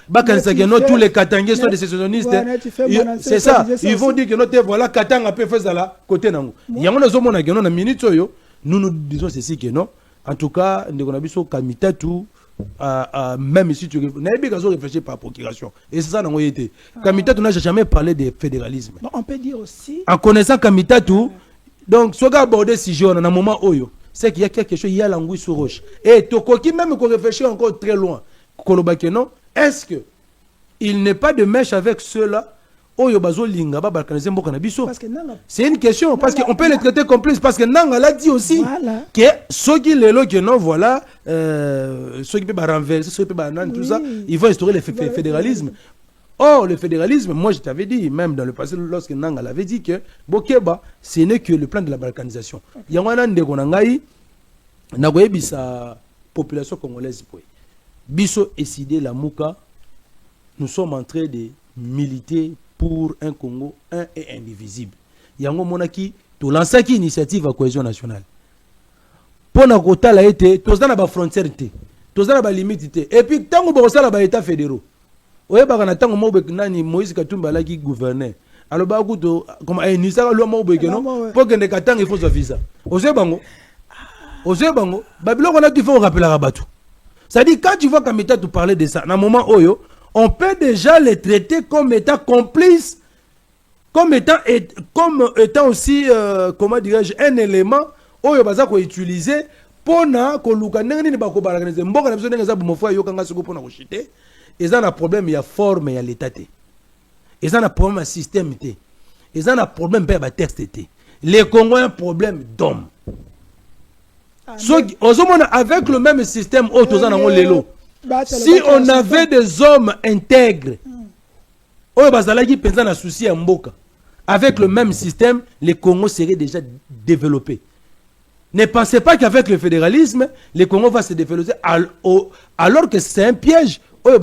Speaker 2: bakanisa que non tous les Katangais sont des sécessionnistes. C'est ça. Ils vont dire que non voilà Katanga peut faire ça là côté nango. Yango nazo mona que non na minute oyo nous disons ceci que non. En tout cas, ndeko na biso Kamitatu même si tu réfléchis par procuration. Et c'est ça nango yete. Kamitatu n'a jamais parlé de fédéralisme.
Speaker 1: On peut dire aussi
Speaker 2: en connaissant Kamitatu donc ce gars abordé si jeune à un moment oyo c'est qu'il y a quelque chose, il y a l'anguille sur roche. Et Tokoki, même qu'on réfléchit encore très loin, est-ce qu'il n'est pas de mèche avec ceux-là? C'est une question, parce qu'on peut les traiter complices, parce que Nanga l'a dit aussi, que ceux qui les loquent, non, voilà, ceux qui peuvent renverser, ceux qui peuvent tout ça, ils vont instaurer le fédéralisme. Or, le fédéralisme, moi je t'avais dit, même dans le passé, lorsque Nanga l'avait dit que Bokeba, ce n'est que le plan de la balkanisation. Il y a un de Konangaï, Nagoye bisa population congolaise. Biso décidé la Mouka, nous sommes en train de militer pour un Congo un et indivisible. Il y a un monaki, tout lancé qui initiative à cohésion nationale. Pour la quota la été, tous dans la frontière, tous dans la limite, et puis tant que vous avez l'État fédéraux. Oye bakana tango mobe nani Moïse Katumba la qui gouvernait alors ba kuto comme ay ni saka lo mobe keno pour que ne katanga il faut sa visa ose bango babilo kona tu faut rappeler à Rabatou ça dit quand tu vois Kamitatu parler de ça dans moment oyo on peut déjà les traiter comme étant complices comme étant aussi comment dirais-je un élément oyo baza ko utiliser pona ko luka ndenge ni ba ko balakanize mboka na biso ndenge za bomofo yo kanga soko pona ko chiter. Ils ont un problème, il y a forme, il y a l'état. Ils ont un problème, il y a système. Ils ont un problème, il y a texte. Les Congolais ont un problème d'homme. Avec le même système, si on avait des hommes intègres, avec le même système, les Congos seraient déjà développés. Ne pensez pas qu'avec le fédéralisme, les Congos vont se développer alors que c'est un piège. Dans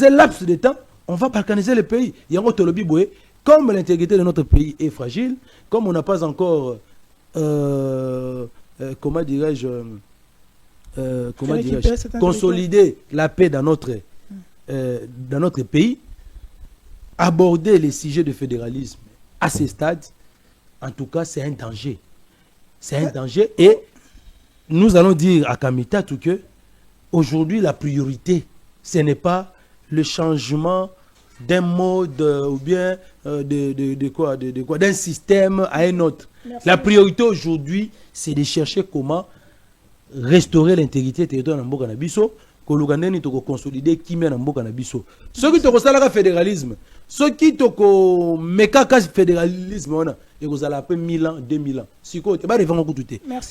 Speaker 2: un laps de temps, on va balkaniser le pays. Comme l'intégrité de notre pays est fragile, comme on n'a pas encore, comment dirais-je, consolidé la paix dans notre pays, aborder les sujets de fédéralisme à ce stade, en tout cas, c'est un danger. C'est un danger et nous allons dire à Kamitatu que aujourd'hui la priorité, ce n'est pas le changement d'un mode ou bien d'un système à un autre. Merci. La priorité aujourd'hui, c'est de chercher comment restaurer l'intégrité territoriale de Mboka Nabiso, que consolider qui met Mboka Nabiso. Ceux qui ont le fédéralisme, ceux qui ont le fédéralisme, ils ont après 1000 ans, 2000 ans.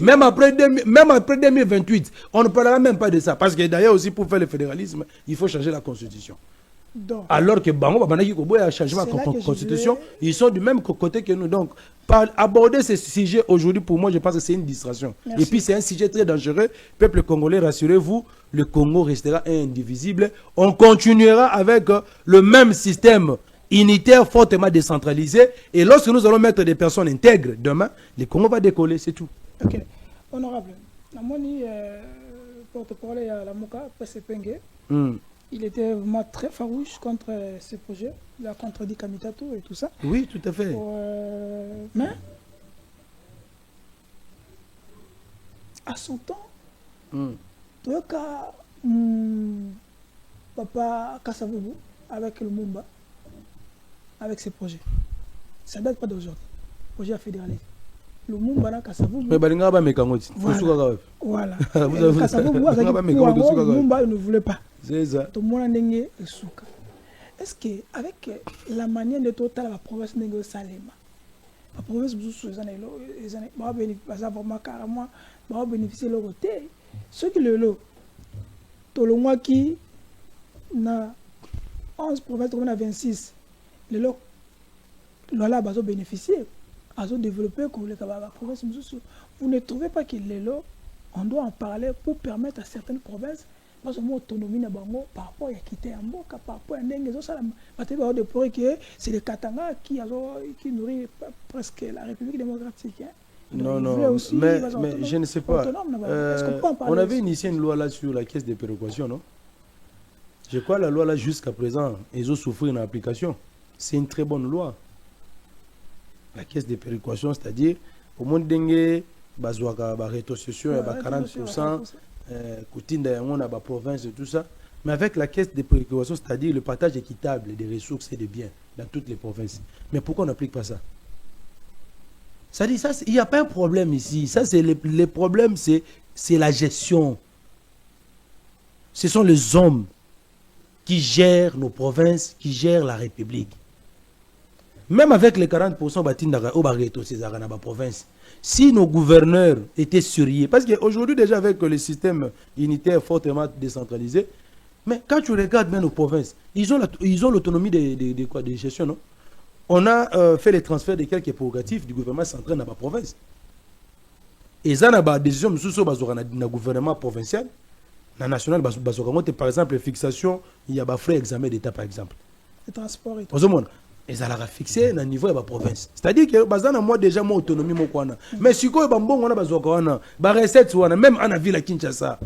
Speaker 2: Même après 2028, on ne parlera même pas de ça. Parce que d'ailleurs aussi pour faire le fédéralisme, il faut changer la constitution. Donc, alors que Bango a changé la constitution, ils sont du même côté que nous. Donc, aborder ce sujet aujourd'hui, pour moi, je pense que c'est une distraction. Merci. Et puis, c'est un sujet très dangereux. Peuple congolais, rassurez-vous, le Congo restera indivisible. On continuera avec le même système unitaire fortement décentralisé. Et lorsque nous allons mettre des personnes intègres demain, le Congo va décoller, c'est tout.
Speaker 1: Ok. Honorable, Namoni, porte-parole à la Mouka, PSPNG. Il était vraiment très farouche contre ce projet. Il a contredit Kamitatu et tout ça.
Speaker 2: Oui, tout à fait.
Speaker 1: Mais, à son temps, Papa Kasavubu, avec le Mumba, avec ses projets. Ça ne date pas d'aujourd'hui. Le projet a fédéralisé. Le Mumba na Kasavubu. Mais Balinga ba mekangoti. Voilà. Kasavubu, le Mumba ne voulait pas. Tout le monde a souka. Est-ce que avec la manière de total la province de Salema, la province de va bénéficier de leur côté. Ceux qui le lot, tout le mois qui na 11 provinces, on a 26, le lot, là va bénéficier, à développer comme la province. Vous ne trouvez pas que les lots, on doit en parler pour permettre à certaines provinces parce que moi autonomie na bango par rapport à quitter en boka par rapport à ndenge zo sala batebi ba déplorer que c'est le Katanga qui nourrit presque la République démocratique hein.
Speaker 2: Non, mais je ne sais pas. On avait initié une loi là sur la caisse de péréquation, non? Je crois la loi là jusqu'à présent, ils ont souffert une application. C'est une très bonne loi. La caisse de péréquation, c'est-à-dire, au monde dengue, bazouaka, rétrocession, 40%, Koutinda, on a la province et tout ça. Mais avec la caisse de péréquation, c'est-à-dire le partage équitable des ressources et des biens dans toutes les provinces. Mais pourquoi on n'applique pas ça? Ça dit ça, il n'y a pas un problème ici. Ça, c'est les problèmes, c'est la gestion. Ce sont les hommes qui gèrent nos provinces, qui gèrent la République. Même avec les 40% batindaka au barreto ces dans la province, si nos gouverneurs étaient sérieux, parce qu'aujourd'hui déjà avec le système unitaire fortement décentralisé, mais quand tu regardes même nos provinces, ils ont l'autonomie de gestion, non? On a fait les transferts de quelques prérogatives du gouvernement central dans la province. Et ça, il y a des décisions sur le gouvernement provincial, dans national, par exemple, la fixation, il y a des frais d'examen d'État, par exemple.
Speaker 1: Le transport et tout.
Speaker 2: Ils ont fixé dans le niveau de la province. C'est-à-dire que moi déjà, moi, autonomie, mais si on a des recettes, même en la ville de Kinshasa,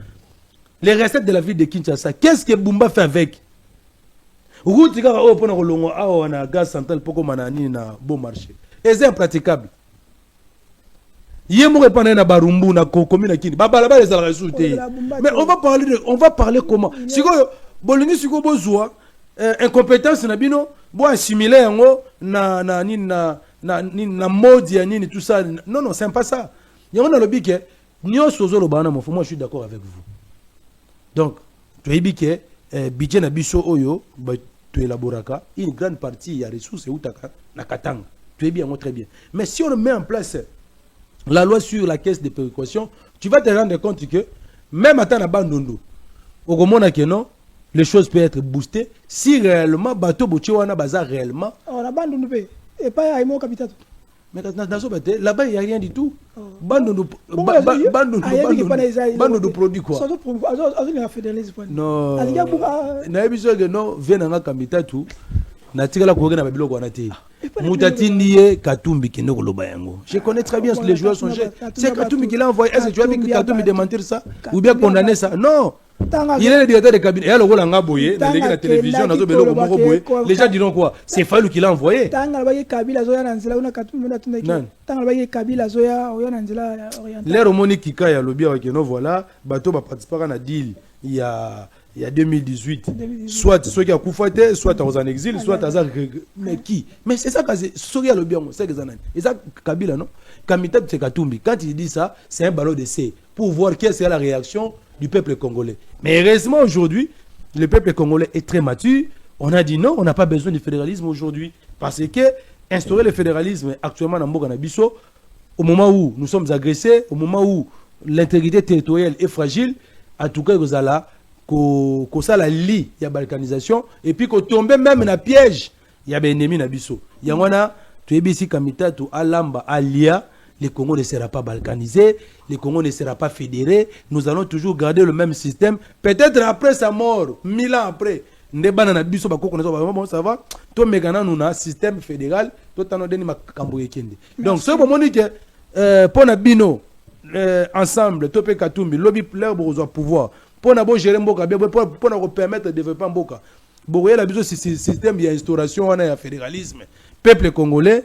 Speaker 2: les recettes de la ville de Kinshasa, qu'est-ce que Bumba fait avec? Route qui a un gaz central pour qu'on ait un bon marché. Et c'est impraticable. Mais on va parler comment? Si vous avez incompétence, vous assimiler na mode tout ça. Non, c'est pas ça. Il y a un lobby qui est moi je suis d'accord avec vous. Donc, tu as dit que budget na biso oyo tu élaboraka une grande partie il y a ressources et utaka na Katanga. Tu es bien, moi très bien. Mais si on met en place la loi sur la caisse de péréquation, tu vas te rendre compte que même à ta bandundu, au moment que non, les choses peuvent être boostées si réellement bateau bochiwana bazar réellement.
Speaker 1: On a bandundu et pas à mon capital.
Speaker 2: Mais là-bas, il n'y a rien du tout. Bande de produits quoi. Non. Non, viens à Kamita tout. Natikala Kogena Babilo Guanati. Moutatindie Katumbi qui nous lobayango. Je connais très bien les joueurs sont jeunes. C'est Katumbi qui l'a envoyé. Est-ce que tu as vu que Katumbi démentir ça? Ou bien condamner ça? Non. Il est le directeur de cabinet. Et alors, on a boyé, dans la télévision, les gens diront quoi? C'est Fallou qui l'a envoyé. L'air au Monique Kika, il y a le bien, voilà, bateau va participer à un deal il y a 2018. Soit ceux qui ont coufoué, soit en exil, soit à mais qui? Mais c'est ça, c'est ceux qui ont le bien, c'est que ça. Et ça, Kabila, non? Kamita Tsekatumbi, quand il dit ça, c'est un ballon d'essai pour voir quelle sera la réaction du peuple congolais. Mais heureusement aujourd'hui, le peuple congolais est très mature. On a dit non, on n'a pas besoin du fédéralisme aujourd'hui. Parce que instaurer le fédéralisme actuellement dans Mboka Nabiso, au moment où nous sommes agressés, au moment où l'intégrité territoriale est fragile, en tout cas, vous allez que ça la lit, il y a balkanisation, et puis qu'on tombe même dans le piège, il y a des ennemis Nabiso. Il y a tu es ici Kamita, tu Alamba, Alia. Le Congo ne sera pas balkanisé, le Congo ne sera pas fédéré, nous allons toujours garder le même système. Peut-être après sa mort, 1000 ans après, bon, ça va, toi, Megana, nous avons un système fédéral, toi, tu as un Kende. Donc, ce moment que, pour Nabino, ensemble, Topé Katumbi, lobby plaire pour pouvoir, pour gérer Mboka, pour nous permettre de développer Mboka. Bon, il y a un système de instauration, on a un fédéralisme. Peuple congolais,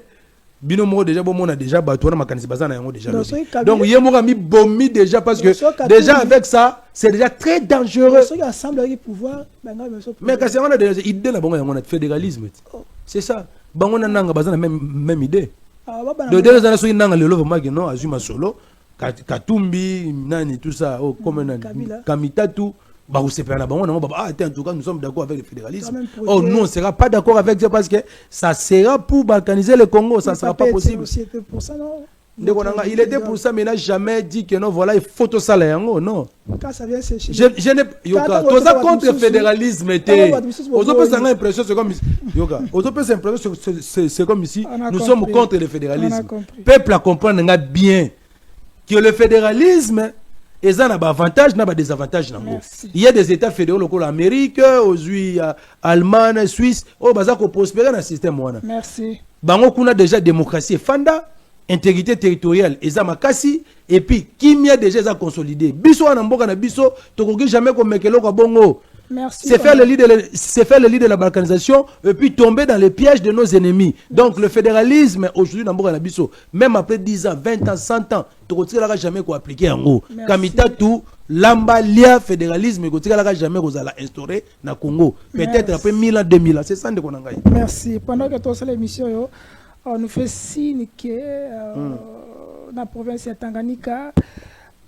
Speaker 2: bino mo déjà bon on a déjà battu na makanisi bazana yango déjà donc il y a mis bomi déjà parce que déjà avec ça c'est déjà très dangereux
Speaker 1: ceux qui assemblent avec pouvoir
Speaker 2: mais quand on a déjà idée la bango yango na fédéralisme c'est ça bango na nanga bazana même idée de deux ans so nanga le love magi non azuma solo Katumbi nani tout ça oh comme Kamita tout bah vous séparez là en tout cas nous sommes d'accord avec le fédéralisme. Oh nous on ne sera pas d'accord avec ça parce que ça sera pour balkaniser le Congo, ça ne sera pas possible.
Speaker 1: Pour ça, non.
Speaker 2: Il était pour ça mais il n'a jamais dit que non voilà il faut tout ça là non.
Speaker 1: Quand ça vient c'est
Speaker 2: je n'ai yoka tout ça contre le fédéralisme était aux autres ça l'impression c'est comme yoka aux autres c'est comme ici nous sommes contre le fédéralisme. Peuple à comprendre bien que le fédéralisme Et ça n'a pas avantage, n'a pas désavantage. Il y a des États fédéraux comme l'Amérique, aujourd'hui Allemagne, Suisse, oh baza ko prospérer dans le système wana.
Speaker 1: Merci.
Speaker 2: Bango kuna déjà démocratie fanda, intégrité territoriale et makasi et puis kimia déjà consolidé. Biso wana mboka na biso tokoki jamais ko mekelo ko bongo.
Speaker 1: Merci.
Speaker 2: C'est faire le lit de la balkanisation et puis tomber dans les pièges de nos ennemis. Donc le fédéralisme aujourd'hui dans mboka na biso, même après 10 ans, 20 ans, 100 ans, tokotika jamais ko appliquer en gros. Kamita tout lamba lia fédéralisme kotika jamais ko la instaurer na Congo. Peut-être après 1000 ans, 2000 ans, c'est ça ndeko nangai.
Speaker 1: Merci. Pendant que toi c'est l'émission on nous fait signe que dans la province de Tanganyika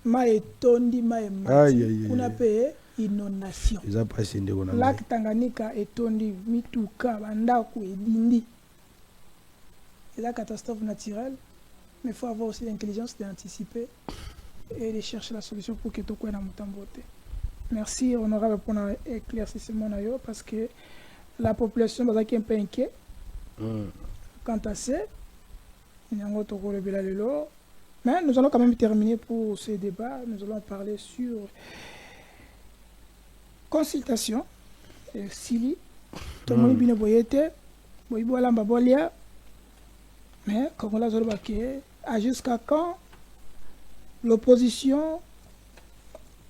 Speaker 1: ma etondi ma emati kuna pe inondation. Lac Tanganyika etondi mituka bandako edindi. C'est la catastrophe naturelle, mais il faut avoir aussi l'intelligence d'anticiper et de chercher la solution pour que tout soit dans mon beauté. Merci honorable pour l'éclaircissement parce que la population est un peu inquiète. Quant à ça, mais nous allons quand même terminer pour ce débat. Nous allons parler sur consultation. Sili, tout le monde est bien boyete, mais comme on l'a dit, jusqu'à quand l'opposition,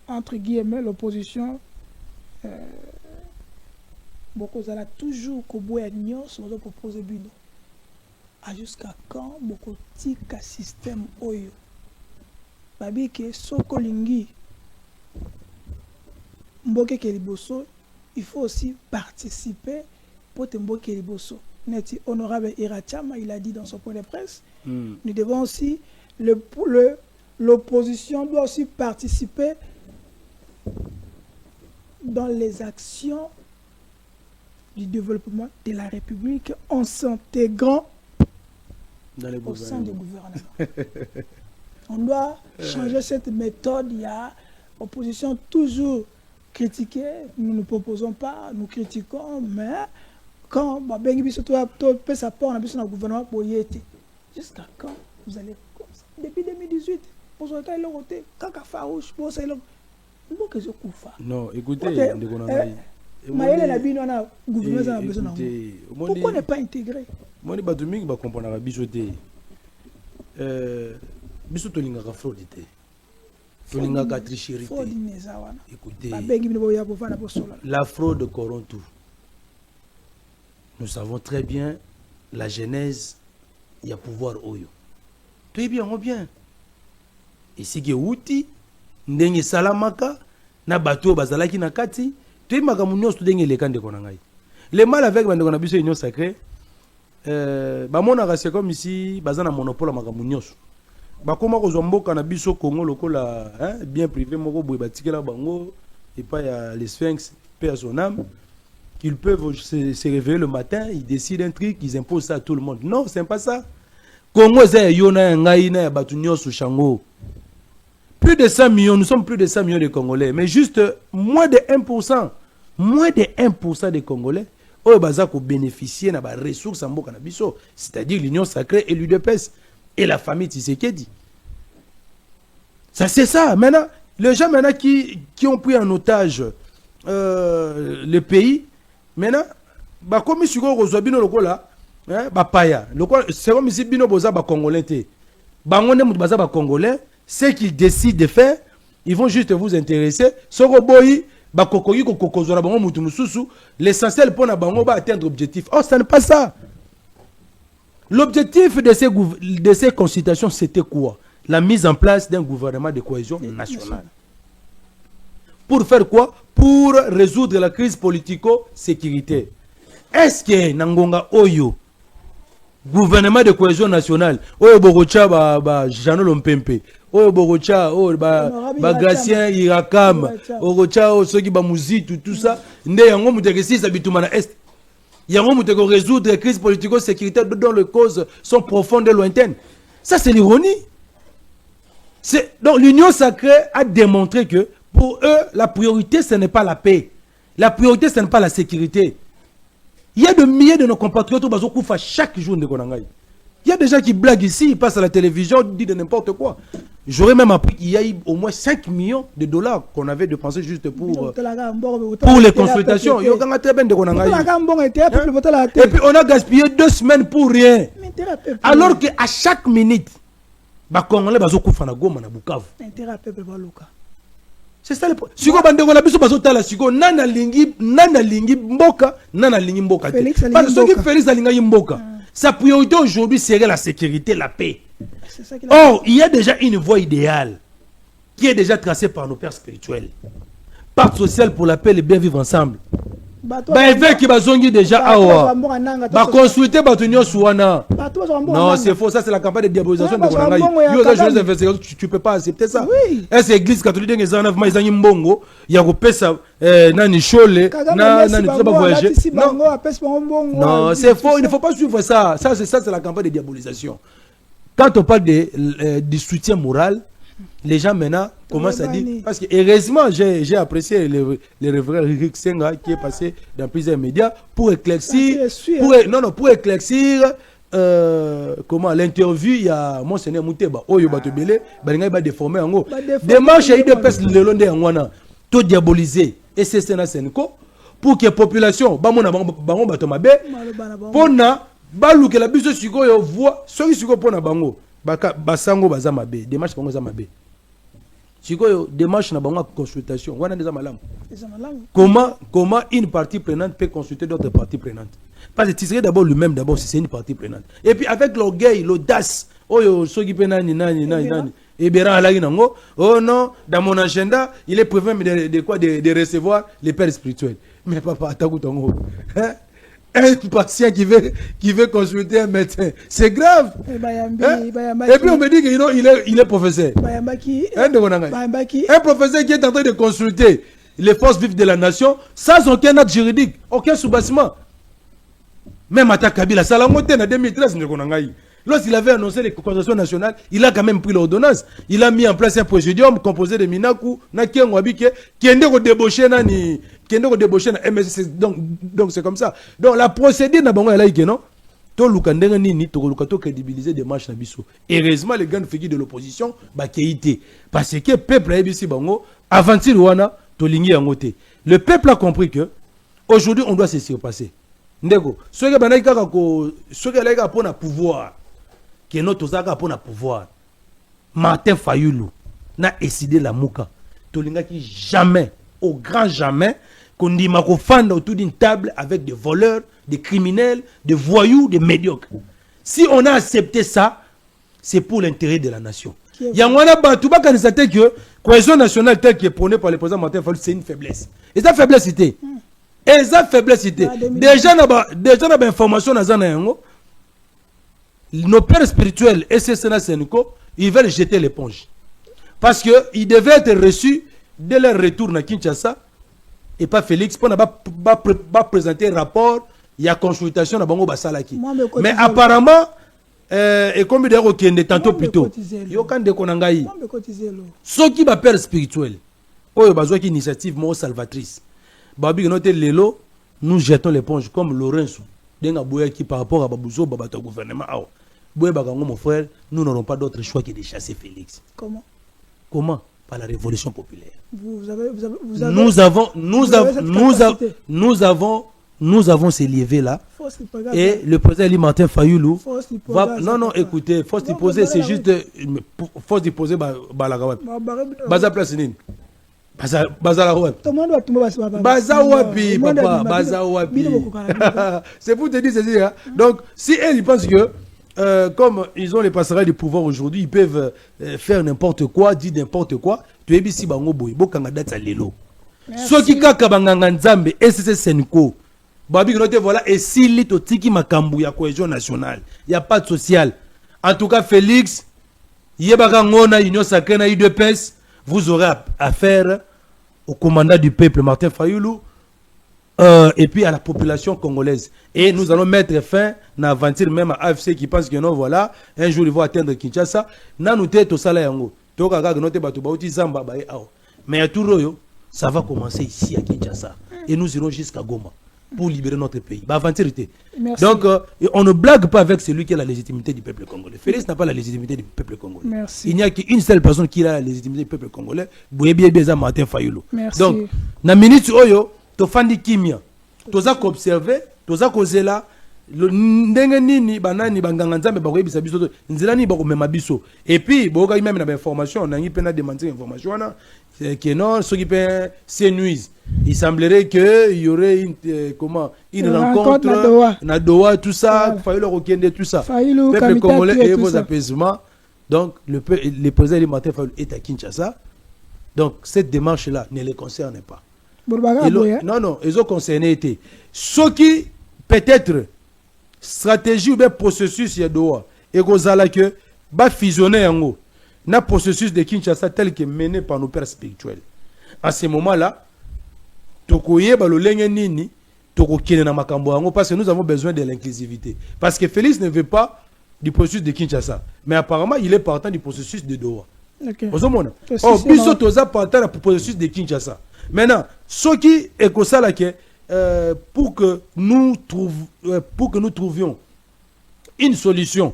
Speaker 1: entre guillemets, l'opposition, beaucoup a toujours proposer Bino. Jusqu'à quand beaucoup de système oyo babi ke sokolingi mboke keliboso il faut aussi participer pour te mboke keliboso neti honorable Irachama il a dit dans son point de presse nous devons aussi l'opposition doit aussi participer dans les actions du développement de la République en s'intégrant au sein du gouvernement. On doit changer cette méthode. Il y a opposition toujours critiquée. Nous ne proposons pas, nous critiquons, mais quand ça part dans le gouvernement pour y être, jusqu'à quand vous allez comme ça? Depuis 2018, pour ça, il a voté. Kaka farouche, pour ça, il a voté.
Speaker 2: Non, écoutez,
Speaker 1: pourquoi ne pas intégrer?
Speaker 2: Moi, je ne sais pas comprendre la bijoterie. Biso tolingaka fraude te. Tolingaka tricherie te. Écoutez, la fraude corrompt tout. Nous savons très bien la genèse, il y a pouvoir oyo. Tout bien, on bien. Et si que outi, ndenge salamaka, na bateau bazalaki na kati, tout makamunyo tout ndenge les kande konangai. Le mal avec bande na biso union sacrée. C'est comme ici, bazana monopole makamunyoso. Bakoma ko zomboka na biso Congo lokola bien privé moko boye batikela bango et pas ya les sphinx paix à son âme qu'ils peuvent se réveiller le matin, ils décident un truc, ils imposent ça à tout le monde. Non, c'est pas ça. Congo c'est yona ngai na batunyoso chango. Plus de 100 millions, nous sommes plus de 100 millions de Congolais, mais juste moins de 1%, moins de 1% des Congolais oyo baza ko bénéficier na ba ressources en mboka na biso, c'est-à-dire l'union sacrée et l'UDPS et la famille Tshisekedi. Ça c'est ça. Maintenant, les gens maintenant qui ont pris en otage le pays, maintenant ba comme si ko reçoit bino lokola ba paya. C'est comme si bino boza ba congolais té. Bango ne mutu baza ba congolais, ce qu'ils décident de faire, ils vont juste vous intéresser. Soko boyi l'essentiel pour atteindre l'objectif. Oh, ça n'est pas ça. L'objectif de ces consultations, c'était quoi? La mise en place d'un gouvernement de cohésion nationale. Pour faire quoi? Pour résoudre la crise politico-sécuritaire. Est-ce que Nangonga Oyo, gouvernement de cohésion nationale, Oyo Bogocha Jano Lompempe, Oyo Bogocha, Gracien Irakam, Ogocha, Osoki Bamouzi, tout ça, Nde Yango Moutekesi Sabitumana Est. Yango Mouteko résoudre les crises politico-sécuritaires dont les causes sont profondes et lointaines. Ça, c'est l'ironie. Donc, l'Union sacrée a démontré que pour eux, la priorité, ce n'est pas la paix. La priorité, ce n'est pas la sécurité. Il y a des milliers de nos compatriotes qui sont chaque jour de Konangaï. Il y a des gens qui blaguent ici, ils passent à la télévision, ils disent de n'importe quoi. J'aurais même appris qu'il y a eu au moins 5 millions de dollars qu'on avait dépensé juste pour les consultations. Et puis on a gaspillé 2 semaines pour rien. Alors qu'à chaque minute, les Congolais sont à Goma na Bukavu. C'est ça le problème. Si vous avez nana lingi mboka, nana lingi mboka. Parce que Félix alinga mboka. Sa priorité aujourd'hui serait la sécurité, la paix. Or, il y a déjà une voie idéale qui est déjà tracée par nos pères spirituels. Pacte social pour la paix et le bien vivre ensemble. Évêque qui bazongi déjà awa. Consulter Batunio Souana. Non, c'est faux. Ça, c'est la campagne de diabolisation de Konangaï. Tu peux pas accepter ça. Est-ce que l'église catholique est en train de mbongo? Il y a ça. Nani Chole. Nani tout ça voyager. Non, c'est faux. Il ne faut pas suivre ça. Ça, c'est la campagne de diabolisation. Quand on parle du soutien moral, les gens maintenant commencent à dire, parce que heureusement j'ai apprécié le révérend Rick Senga qui est passé dans plusieurs médias pour éclaircir, pour éclaircir comment l'interview il y a Monseigneur Mouteba Oyo Batobele balinga ba déformer ngo démarche et de pèse le long de ngwana to diaboliser et c'est ça Senko pour que la population bamona bango batomabe pona baluke la biso sikoyo voix soki sikoyo pona bango basango baza mabe démarche bango za mabe sikoyo démarche na bango consultation wana ndeza malamu comment une partie prenante peut consulter d'autres parties prenantes parce que tu serais d'abord lui-même d'abord si c'est une partie prenante et puis avec l'orgueil l'audace oyo soki pe nani et bien nango oh non dans mon agenda il est prévu de quoi de recevoir les pères spirituels mais papa atakutongo hein. Un patient qui veut consulter un médecin, c'est grave. Et puis on me dit qu'il est professeur. Un professeur qui est en train de consulter les forces vives de la nation sans aucun acte juridique, aucun soubassement. Même à Kabila, ça l'a monté en 2013. Lorsqu'il avait annoncé les consultations nationales, il a quand même pris l'ordonnance. Il a mis en place un présidium composé de Minaku, qui est débauché na MSC. Donc c'est comme ça. Donc la procédure n'a pas été non. To lukandenge nini to lukato crédibiliser des marches na biso. Heureusement les grandes figures de l'opposition ba keité parce que peuple a bisi bango aventure wana to lingi yangote. Le peuple a compris que aujourd'hui on doit se surpasser. Ndeko, ceux qui banaki kaka ko ceux qui alaika pour na pouvoir que notre zaka pour na pouvoir. Martin Fayulu n'a décidé la mouka. To lingaki jamais au grand jamais qu'on dit mako fanda autour d'une table avec des voleurs, des criminels, des voyous, des médiocres. Si on a accepté ça, c'est pour l'intérêt de la nation. Il y a un batouba qui a dit que la cohésion nationale telle qui est prônée par le président Martin Fayulu, c'est une faiblesse. Et ça faiblesse c'était. Et ça faiblesse c'était. Déjà dans l'information nos pères spirituels et SSNA Senko, ils veulent jeter l'éponge. Parce qu'ils devaient être reçus dès leur retour à Kinshasa. Et pas Félix, pour ne pas présenter un rapport, il y a consultation dans Bango Basalaki. Mais apparemment, et comme il dit tantôt plus tôt, il y a aucun déconangaï. Ce qui va père spirituel, il y a une initiative salvatrice. Nous jetons l'éponge comme Lorenzo. Qui par rapport à Babouzo, Babato gouvernement, mon frère, nous n'aurons pas d'autre choix que de chasser Félix. Comment? Par la révolution populaire. Nous avons ces livrets là. Et le président Martin Fayulu va. Non, écoutez, force d'y c'est juste. Force d'y poser, Baza place nini. Baza wapi, papa. Baza wapi. C'est pour te dire ceci. Donc, si elle pense que. Comme ils ont les passerelles du pouvoir aujourd'hui, ils peuvent faire n'importe quoi, dire n'importe quoi. Tu es ici, bango boy, bokanga data lelo. Ceux qui kaka banganga nzambe, SSC Senko. Babi note voilà, et si lito tiki makambu ya cohésion nationale, il y a pas de social. En tout cas, Félix, yebaka ngona union sacrée na UDPS, vous aurez affaire au commandant du peuple Martin Fayulu. Et puis à la population congolaise. Et nous allons mettre fin à l'aventure même à AFC qui pense que non, voilà, un jour ils vont atteindre Kinshasa. Mais à tout ça va commencer ici à Kinshasa. Et nous irons jusqu'à Goma.
Speaker 3: pour libérer notre pays. Bah, aventurité.
Speaker 1: Merci.
Speaker 3: Donc, on ne blague pas avec celui qui a la légitimité du peuple congolais. Félix n'a pas la légitimité du peuple congolais.
Speaker 1: Merci.
Speaker 3: Il n'y a qu'une seule personne qui a la légitimité du peuple congolais. Bouébie Beza Martin Fayulu.
Speaker 1: Merci.
Speaker 3: Donc, na minute oyo, to fandi kimia. Toza ko observer, toza ko zela. Ndenge nini banani banganga nzambe bakoyebisa biso nzela ni bakomema biso. Et puis, boka même na information, on a ngi pena démentir information wana que non, ceux qui paient c'est nuise. Il semblerait que il y aurait une rencontre na Doha, tout ça, Fayulu Okende, tout ça. Peuple congolais et vos apaisements. Donc le président du Martin Fayulu est à Kinshasa. Donc cette démarche là ne les concerne pas. Non, ils ont concerné été. Ceux qui peut-être stratégie ou bien processus ya Doha et gozala que ba fusionner yango na processus de Kinshasa tel que mené par nos pères spirituels. À ce moment-là, tokoye ba lo lenge nini tokokene na makambo yango parce que nous avons besoin de l'inclusivité. Parce que Félix ne veut pas du processus de Kinshasa, mais apparemment il est partant du processus de Doha. OK. Oh, biso toza partant du processus de Kinshasa. Maintenant, ce qui est comme ça là que pour que nous trouvions une solution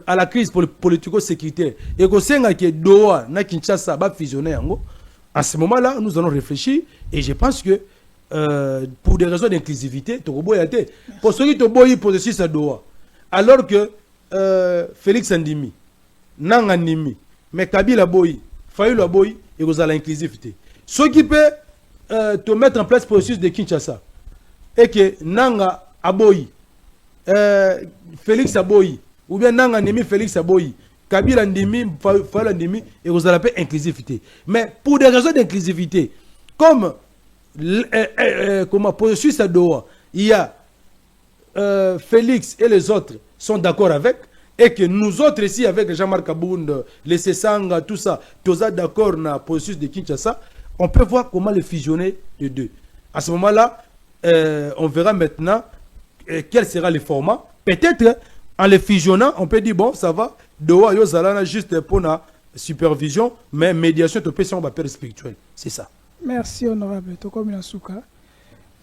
Speaker 3: à la crise politico-sécuritaire et que c'est que Doha na Kinshasa va fusionner à ce moment-là nous allons réfléchir et je pense que pour des raisons d'inclusivité pour ceux qui ont processus à Doha alors que Félix Ndimi Nanga Ndimi mais Kabila boy Fayulu boy et vous allez l'inclusivité ceux qui peut te mettre en place le processus de Kinshasa et que Nanga Aboyi, Félix Aboyi, ou bien Nanga Ndimi Félix Aboyi, Kabila Ndimi, Fayulu Ndimi, et vous allez inclusivité. Mais pour des raisons d'inclusivité, comme processus à Doha, il y a Félix et les autres sont d'accord avec, et que nous autres ici, avec Jean-Marc Abound, les Sessanga, tout ça, tous d'accord dans le processus de Kinshasa, on peut voir comment les fusionner les deux. À ce moment-là, on verra maintenant quel sera le format. Peut-être en les fusionnant, on peut dire bon, ça va. Doha yo zalana juste pour la supervision, mais médiation de pression va père spirituel. C'est ça.
Speaker 1: Merci honorable. Toko Minasuka.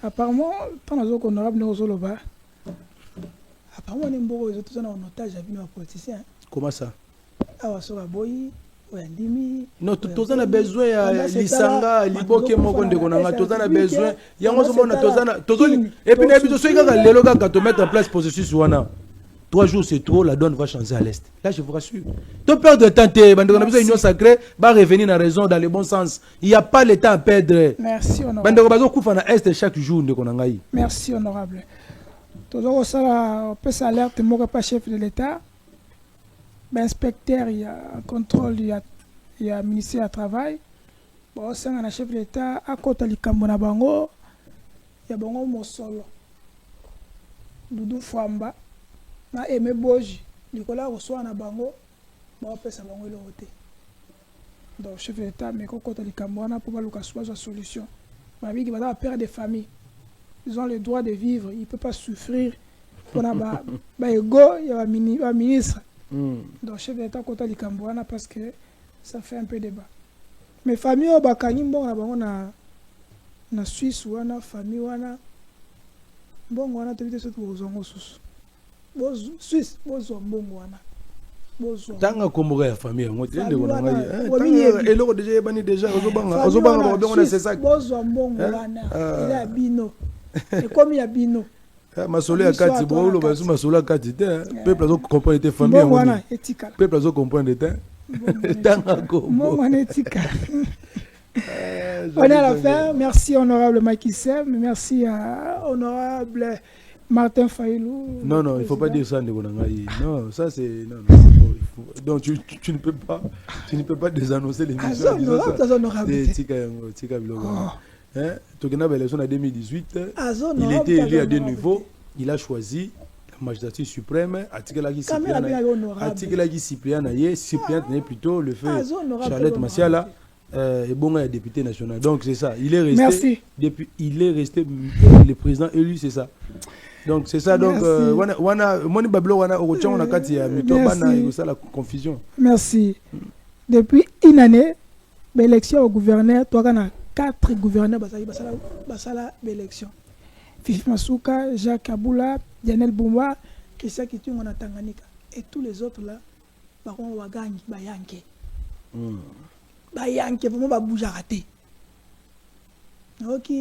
Speaker 1: Apparemment, pendant que honorable nous zoloba. Apparemment, les mboko ils ont tous en otage avec nos politiciens.
Speaker 3: Comment ça?
Speaker 1: Ah, ça va boy.
Speaker 3: Non, tous on a besoin de Lisanga, Liboke, Mokonde, tous on a besoin. Il y a un moment, et puis, les gens qui mettre en place processus, 3 jours c'est trop, la donne va changer à l'est. Là, je vous rassure. Tu perds de temps, on a besoin d'une union sacrée, va revenir dans la raison, dans le bon sens. Il n'y a pas le temps à perdre.
Speaker 1: Merci, honorable.
Speaker 3: Chaque jour,
Speaker 1: merci, honorable. Tous on peut s'alerter, moi, pas chef de l'État. Inspecteur, il y a contrôle, il y a ministère du travail. Bon, c'est un chef de l'État, à côté de Kambona Bango, il y a Bango Mosolo, Doudou Famba, na Aimé Boji, Nicolas reçoit na Bango, bon, on peut ça Bango le côté. Donc, chef de l'État, mais quand côté de Kambona, pour pas soit la solution. Ma vie qui va avoir père de famille, ils ont le droit de vivre, ils ne peuvent pas souffrir. On a ego, il y a un ministre. Donc, chef d'État côté de Kambouana parce que ça fait un peu débat. Mais famille au Bakani, bon, na Suisse ou na famille wana bon wana te vite surtout aux ongos Suisse bozo mbongo wana bozo
Speaker 3: tanga komboga ya famille ngo tende ko ngai eloko déjà bani déjà ozobanga ba on c'est ça
Speaker 1: bozo mbongo wana ila bino et comme il y a bino
Speaker 3: masolo ya kati bolo ba suma masolo ya kati te peuple azo comprendre te famille ngo
Speaker 1: wana etika
Speaker 3: peuple azo comprendre te tanga ko
Speaker 1: mbongo wana etika. On est à la fin. Merci honorable Macky Sall, merci à honorable Martin Fayulu.
Speaker 3: Non, il ne faut pas dire ça, non, ça c'est non. Donc tu ne peux pas désannoncer l'émission. Tokena l'élection en 2018, il était élu à deux niveaux, il a choisi la magistrature suprême, article Cyprien n'est plutôt le feu Charlotte Massiala. Et bon, il est député national. Donc c'est ça. Il est resté.
Speaker 1: Merci.
Speaker 3: Depuis, il est resté le président élu, c'est ça. Donc c'est ça. Donc la confusion.
Speaker 1: Merci. Depuis une année, l'élection au gouverneur, toi, on a 4 gouverneurs basala l'élection. Fifi Masuka, Jacques Aboula, Daniel Boumba, Christian Kitungo na Tanganyika. Et tous les autres là, baron wagangi, bayanke. Bayanke, vraiment babouja raté. Ok,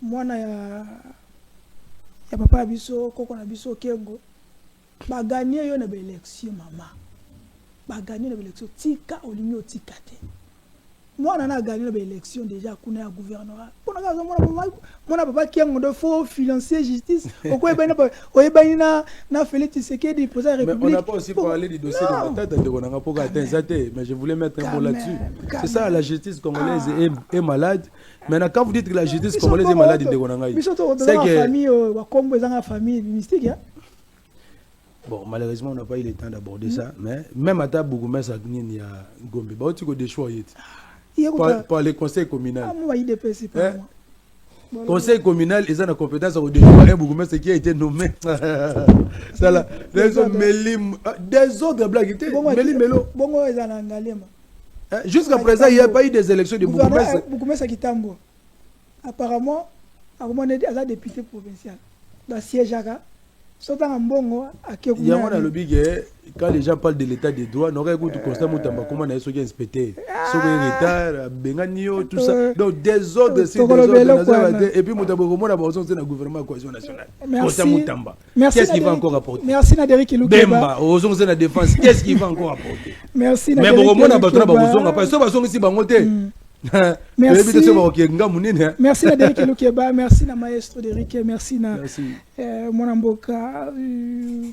Speaker 1: moi na ya papa biso, koko na biso kengo. Ba gagner yo na ba élection mama. Ba gagner na ba élection tika olinyo tika te. Moi on a gagné l'élection déjà kuna ya gouvernement. On a papa kengo de faux financier justice. Oko ebana na Félix Tshisekedi président de la République.
Speaker 3: Mais on n'a pas aussi parlé du dossier de Matata de Gonanga pour atteindre, mais je voulais mettre un mot là-dessus. C'est ça, la justice congolaise est malade. Maintenant, quand vous dites que la justice congolaise est malade, de Gonanga,
Speaker 1: c'est que la famille mystique.
Speaker 3: Bon, malheureusement, on n'a pas eu le temps d'aborder ça, mais même à ta Bougoumès, il y a Gombe, il y a des choix. Par les conseils communaux. Conseil communal, ils ont la compétence à déjouer un bourgmestre qui a été nommé. Ça là, des autres blagues. Jusqu'à présent, il n'y a pas eu des élections de bourgmestre.
Speaker 1: Bourgmestre qui tambour. Apparemment, il y a un député provincial. Dans siège à il
Speaker 3: y a un lobby quand les gens parlent de l'état des droits, n'aurait écouté constat Moutamba comment on a été inspecté. Sur un retard, Benganio, tout ça. Donc des autres, et puis Moutamba, comment on a besoin d'un gouvernement cohésion nationale. Qu'est-ce qu'il va encore apporter?
Speaker 1: Merci Naderic Loukeba.
Speaker 3: Bemba, aux de la défense, qu'est-ce qu'il va encore apporter?
Speaker 1: Merci
Speaker 3: Naderic Loukeba. Mais bon, on a besoin
Speaker 1: merci Naderic Loukeba, merci na maestro Derrick, merci na mon amboka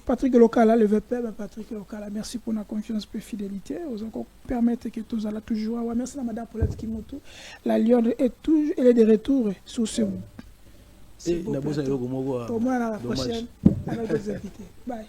Speaker 1: Patrick Lokala, le VP Patrick Lokala, merci pour la confiance et fidélité, vous encore permettre que tous allons toujours. Merci à madame Paulette Kimoto, la Lyon est toujours, elle est de retour sur ce mot. Au moins à la prochaine avec des invités. Bye.